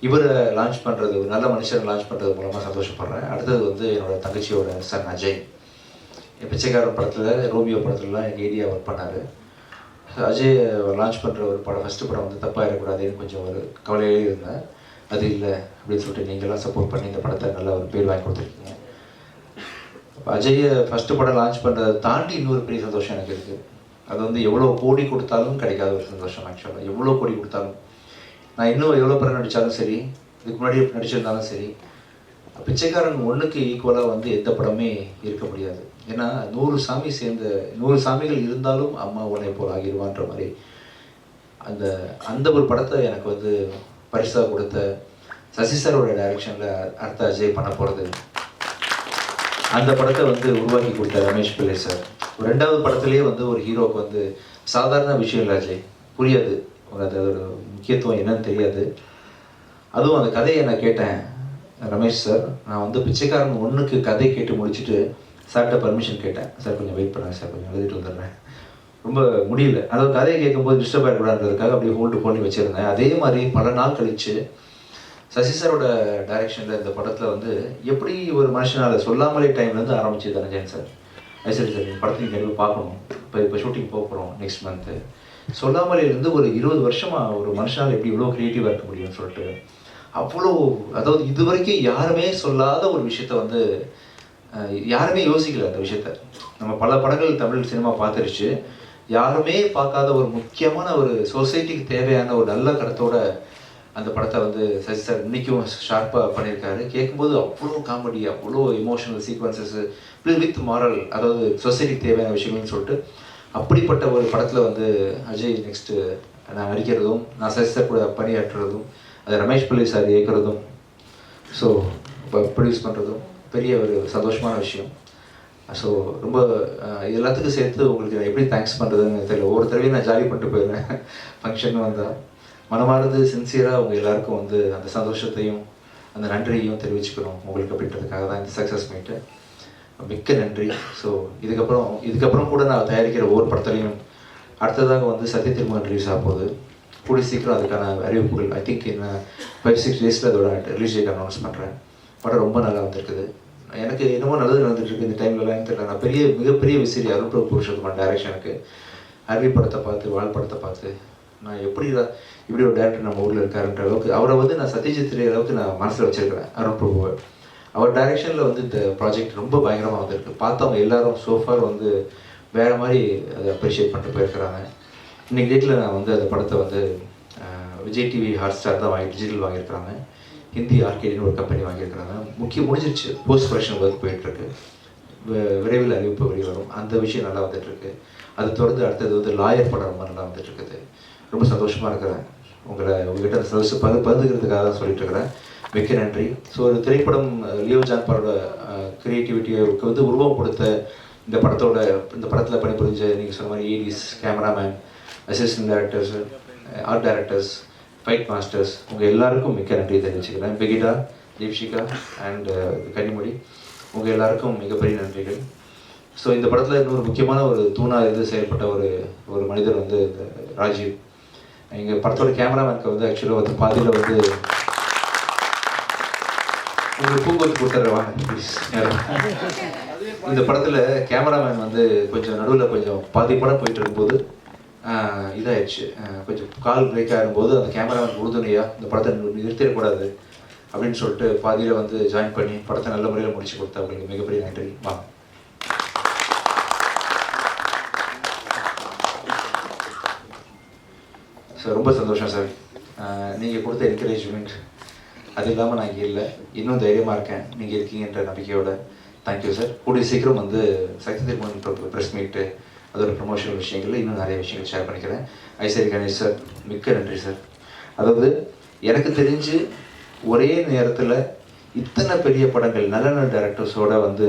இவரை லான்ச் பண்ணுறது, ஒரு நல்ல மனுஷனை லான்ச் பண்ணுறது மூலமாக சந்தோஷப்படுறேன். அடுத்தது வந்து என்னோடய தங்கச்சியோட சன் அஜய். என் பிச்சைக்காரன் படத்தில், ரோமியோ படத்துலலாம் எங்கள் ஏரியா ஒர்க் பண்ணார். அஜய் லான்ச் பண்ணுற ஒரு படம், ஃபஸ்ட்டு படம் வந்து தப்பாக இருக்கக்கூடாதுன்னு கொஞ்சம் ஒரு கவலையிலே இருந்தேன். அது இல்லை அப்படின்னு சொல்லிட்டு நீங்களாம் சப்போர்ட் பண்ணி இந்த படத்தை நல்லா ஒரு பேர் வாங்கி கொடுத்துருக்கீங்க. இப்போ அஜயை ஃபஸ்ட்டு படம் லான்ச் பண்ணுறதை தாண்டி இன்னொரு பெரிய சந்தோஷம் எனக்கு இருக்குது. அது வந்து எவ்வளோ கோடி கொடுத்தாலும் கிடைக்காத ஒரு சந்தோஷம். ஆக்சுவலாக எவ்வளோ கோடி கொடுத்தாலும், நான் இன்னும் எவ்வளோ படம் நடித்தாலும் சரி, இதுக்கு முன்னாடி நடிச்சிருந்தாலும் சரி, பிச்சைக்காரன் 1க்கு ஈக்குவலாக வந்து எந்த படமே இருக்க முடியாது. ஏன்னா 100 சாமிகள் இருந்தாலும் அம்மா உன்னை போல் ஆகிடுவான்ற மாதிரி அந்த ஒரு படத்தை எனக்கு வந்து பரிசாக கொடுத்த சசி சாரோட டைரக்ஷனில் அடுத்த அஜய் பண்ண போகிறது. அந்த படத்தை வந்து உருவாக்கி கொடுத்த ரமேஷ் பிள்ளை சார். 2வது படத்துலேயே வந்து ஒரு ஹீரோவுக்கு வந்து சாதாரண விஷயம் இல்லை அஜய், புரியாது, அது ஒரு முக்கியத்துவம் என்னன்னு தெரியாது. அதுவும் அந்த கதையை நான் கேட்டேன், ரமேஷ் சார் நான் வந்து பிச்சைக்காரன் 1க்கு கதை கேட்டு முடிச்சுட்டு சார்கிட்ட பர்மிஷன் கேட்டேன். சார் கொஞ்சம் வெயிட் பண்ணுங்க சார், கொஞ்சம் எழுதிட்டு வந்துடுறேன், ரொம்ப முடியல. அதாவது கதையை கேட்கும்போது டிஸ்டர்ப் ஆகிடக்கூடாதுன்றதுக்காக அப்படியே ஹோல்டு பண்ணி வச்சுருந்தேன். அதே மாதிரி பல நாள் கழித்து சசி சாரோட டைரக்ஷனில் இந்த படத்தில் வந்து எப்படி ஒரு மனுஷனால் சொல்லாமலே டைம்லேருந்து ஆரம்பிச்சு தனஞ்சயன் சார், ஐஸ்வரி சார் இந்த படத்தை நீங்கள் பார்க்கணும், இப்போ ஷூட்டிங் போகிறோம் நெக்ஸ்ட் மந்த்து, சொல்லாமலே இருந்து ஒரு 20 வருஷமாக ஒரு மனுஷனால் எப்படி இவ்வளோ க்ரியேட்டிவாக இருக்க முடியும்னு சொல்லிட்டு அவ்வளோ, அதாவது இது வரைக்கும் யாருமே சொல்லாத ஒரு விஷயத்த வந்து யாருமே யோசிக்கல. அந்த விஷயத்த நம்ம பல படங்கள் தமிழ் சினிமா பார்த்துருச்சு, யாருமே பார்க்காத ஒரு முக்கியமான ஒரு சொசைட்டிக்கு தேவையான ஒரு நல்ல கருத்தோட அந்த படத்தை வந்து சசி சார் இன்றைக்கும் ஷார்ப்பாக பண்ணியிருக்காரு. கேட்கும்போது அவ்வளோ காமெடி, அவ்வளோ எமோஷனல் சீக்வன்சஸ்ஸு வித் மாரல், அதாவது சொசைட்டிக்கு தேவையான விஷயங்கள்னு சொல்லிட்டு அப்படிப்பட்ட ஒரு படத்தில் வந்து அஜய் நெக்ஸ்ட்டு நான் நடிக்கிறதும், நான் சசி சார் கூட பணியாற்றுறதும், அதை ரமேஷ் பிள்ளை சார் இயக்கிறதும், ஸோ இப்போ ப்ரொடியூஸ் பண்ணுறதும் பெரிய ஒரு சந்தோஷமான விஷயம். ஸோ ரொம்ப எல்லாத்துக்கும் சேர்த்து உங்களுக்கு நான் எப்படி தேங்க்ஸ் பண்ணுறதுன்னு தெரியல. ஒவ்வொரு தடவையும் நான் ஜாலி பண்ணிட்டு போயிடுவேன் ஃபங்க்ஷன் வந்தால். மனமார்ந்து சின்சியராக உங்கள் எல்லாருக்கும் வந்து அந்த சந்தோஷத்தையும் அந்த நன்றியையும் தெரிவிச்சுக்கணும் உங்களுக்கு அப்படின்றதுக்காக தான் இந்த சக்ஸஸ் மீட்டு. மிக்க நன்றி. ஸோ இதுக்கப்புறம் கூட நான் தயாரிக்கிற ஒவ்வொரு படத்துலையும் அடுத்ததாக வந்து சத்ய திருமகன் ரிலீஸ் ஆக போகுது. கூடிய சீக்கிரம் அதுக்கான அறிவிப்புகள் ஐ திங்க் இன்னும் 5-6 டேஸில் அதோட ரிலீஸ் டேட் அனௌன்ஸ் பண்ணுறேன். படம் ரொம்ப நல்லா வந்திருக்குது. எனக்கு என்னமோ நல்லது நடந்துட்டுருக்கு இந்த டைம்லலாம் தெரியல. நான் மிகப்பெரிய விசிறி அருண் பிரபு புருஷோத்தமன் டைரக்ஷனுக்கு அருவி படத்தை பார்த்து, வாழ் படத்தை பார்த்து நான் இப்படி ஒரு டேரக்டர் நம்ம ஊரில் இருக்காருன்ற அளவுக்கு அவரை வந்து நான் சத்யஜித் ரே அளவுக்கு நான் மனசில் வச்சுருக்கிறேன். அருண் பிரபுவை அவர் டைரக்ஷனில் வந்து இந்த ப்ராஜெக்ட் ரொம்ப பயங்கரமாக வந்திருக்கு. பார்த்தவங்க எல்லாரும் சோஃபார் வந்து வேறு மாதிரி அதை அப்ரிஷியேட் பண்ணிட்டு போயிருக்கிறாங்க. இன்றைக்கி டேட்டில் நான் வந்து அந்த படத்தை வந்து விஜய் டிவி ஹாட்ஸ்டார் தான் டிஜிட்டல் வாங்கியிருக்கிறாங்க. ஹிந்தி ஆர்கேடின்னு ஒரு கம்பெனி வாங்கியிருக்கிறாங்க. முடிஞ்சிருச்சு, போஸ்ட் ப்ரொடக்ஷன் ஒர்க் போயிட்டுருக்கு. விரைவில் அறிவிப்பு வெளிவரும். அந்த விஷயம் நல்லா வந்துட்டுருக்கு. அது தொடர்ந்து அடுத்தது வந்து லாயர் படம் ரொம்ப நல்லா வந்துட்டுருக்குது. ரொம்ப சந்தோஷமாக இருக்கிறேன். உங்கள்கிட்ட சந்தோஷம் பகிர்ந்துக்கிறதுக்காக தான் சொல்லிட்டு இருக்கிறேன். மிக்க நன்றி. ஸோ ஒரு திரைப்படம் லியோ ஜான் பாலோட க்ரியேட்டிவிட்டிக்கு வந்து உருவம் கொடுத்த இந்த படத்தில் பணிபுரிஞ்ச நீங்கள் சொன்ன மாதிரி ADs, cameraman, assistant directors, art directors, fight masters, உங்கள் எல்லாருக்கும் மிக்க நன்றி தெரிவிச்சுக்கிறேன். பெகிடா, தீப்ஷிகா அண்ட் கனிமொழி, உங்கள் எல்லாருக்கும் மிகப்பெரிய நன்றிகள். ஸோ இந்த படத்தில் இன்னொரு முக்கியமான ஒரு தூணாக இருந்து செயல்பட்ட ஒரு மனிதர் வந்து இந்த ராஜீவ். எங்கள் படத்தோட கேமராமேனுக்கு வந்து ஆக்சுவலாக வந்து பாதியில் வந்து உங்களுக்கு பூங்கொத்து கொடுத்துட்றவாங்க ப்ளீஸ். இந்த படத்தில் கேமராமேன் வந்து கொஞ்சம் நடுவில் கொஞ்சம் பாதி படம் போயிட்டு இருக்கும்போது இதாகிடுச்சு, கொஞ்சம் கால் பிரேக் ஆகும்போது அந்த கேமராமேன் உறுதுணையாக இந்த படத்தை நிறுத்திடக்கூடாது அப்படின்னு சொல்லிட்டு பாதியில் வந்து ஜாயின் பண்ணி படத்தை நல்ல முறையில் முடிச்சு கொடுத்தா அவங்களுக்கு மிகப்பெரிய நன்றி. வாங்க. சார் ரொம்ப சந்தோஷம் சார், நீங்கள் கொடுத்த என்கரேஜ்மெண்ட் அது இல்லாமல் நான் இங்கே இல்லை, இன்னும் தைரியமாக இருக்கேன் நீங்கள் இருக்கீங்கன்ற நம்பிக்கையோட. Thank you sir. கூடிய சீக்கிரம் வந்து சக்தி ப்ரெஸ் மீட்டு அதோட ப்ரொமோஷனல் விஷயங்களில் இன்னும் நிறைய விஷயங்கள் ஷேர் பண்ணிக்கிறேன். ஐஸ்வரி கணேஷ் சார் மிக்க நன்றி சார். அதாவது எனக்கு தெரிஞ்சு ஒரே நேரத்தில் இத்தனை பெரிய படங்கள் நல்ல நல்ல டேரக்டர்ஸோடு வந்து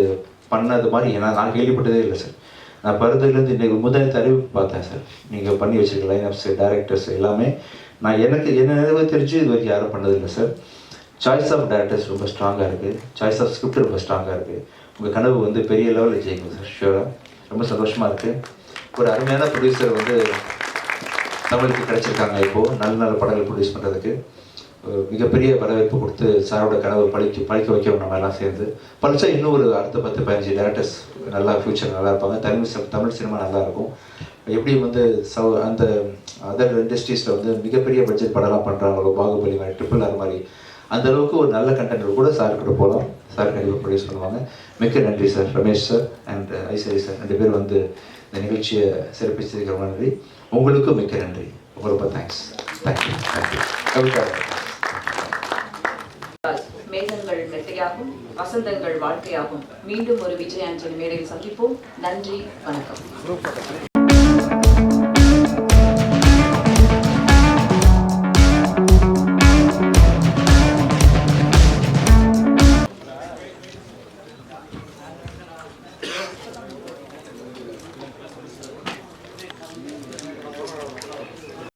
பண்ணது மாதிரி நான் கேள்விப்பட்டதே இல்லை சார். நான் பருந்துலேருந்து இன்றைக்கு முதல் அறிவிப்பு பார்த்தேன் சார். நீங்கள் பண்ணி வச்சுருக்க லைனப்ஸ் டேரக்டர்ஸ் எல்லாமே நான் என்ன நினைவு தெரிஞ்சு இது வரைக்கும் யாரும் பண்ணதில்லை சார். சாய்ஸ் ஆஃப் டேரக்டர்ஸ் ரொம்ப ஸ்ட்ராங்காக இருக்குது, சாய்ஸ் ஆஃப் ஸ்கிரிப்ட் ரொம்ப ஸ்ட்ராங்காக இருக்குது. உங்கள் கனவு வந்து பெரிய லெவலில் ஜெயிக்கும் சார், ஷூராக. ரொம்ப சந்தோஷமாக இருக்குது. ஒரு அருமையான ப்ரொடியூசர் வந்து தமிழுக்கு கிடச்சிருக்காங்க. இப்போது நல்ல நல்ல படங்கள் ப்ரொடியூஸ் பண்ணுறதுக்கு மிகப்பெரிய வரவேற்பு கொடுத்து சாரோட கனவு பழிக்க வைக்க நம்ம எல்லாம் சேர்ந்து படித்தா இன்னும் ஒரு அடுத்த 10-15 டேரக்டர்ஸ் நல்லா ஃப்யூச்சர் நல்லா இருப்பாங்க. தமிழ் சினிமா நல்லா இருக்கும். எப்படி வந்து அந்த அதர் இண்டஸ்ட்ரீஸில் வந்து மிகப்பெரிய பட்ஜெட் படம்லாம் பண்ணுறாங்களோ, பாகுபலி மாதிரி, RRR மாதிரி, அந்த அளவுக்கு ஒரு நல்ல கண்டென்ட் கூட சார் கிட்ட போகலாம். சார் கண்டிப்பாக ப்ரொடியூஸ் பண்ணுவாங்க. மிக்க நன்றி sir. Ramesh sir and Ishari sir 2 பேர் வந்து இந்த நிகழ்ச்சியை சிறப்பிச்சதுக்கு ரொம்ப நன்றி. உங்களுக்கும் மிக்க நன்றி. ரொம்ப தேங்க்ஸ். தேங்க்யூ. மேகங்கள் மெத்தையாகும், வசந்தங்கள் வாழ்க்கையாகும். மீண்டும் ஒரு விஜய் ஆண்டனி மேடையில் சந்திப்போம். நன்றி, வணக்கம்.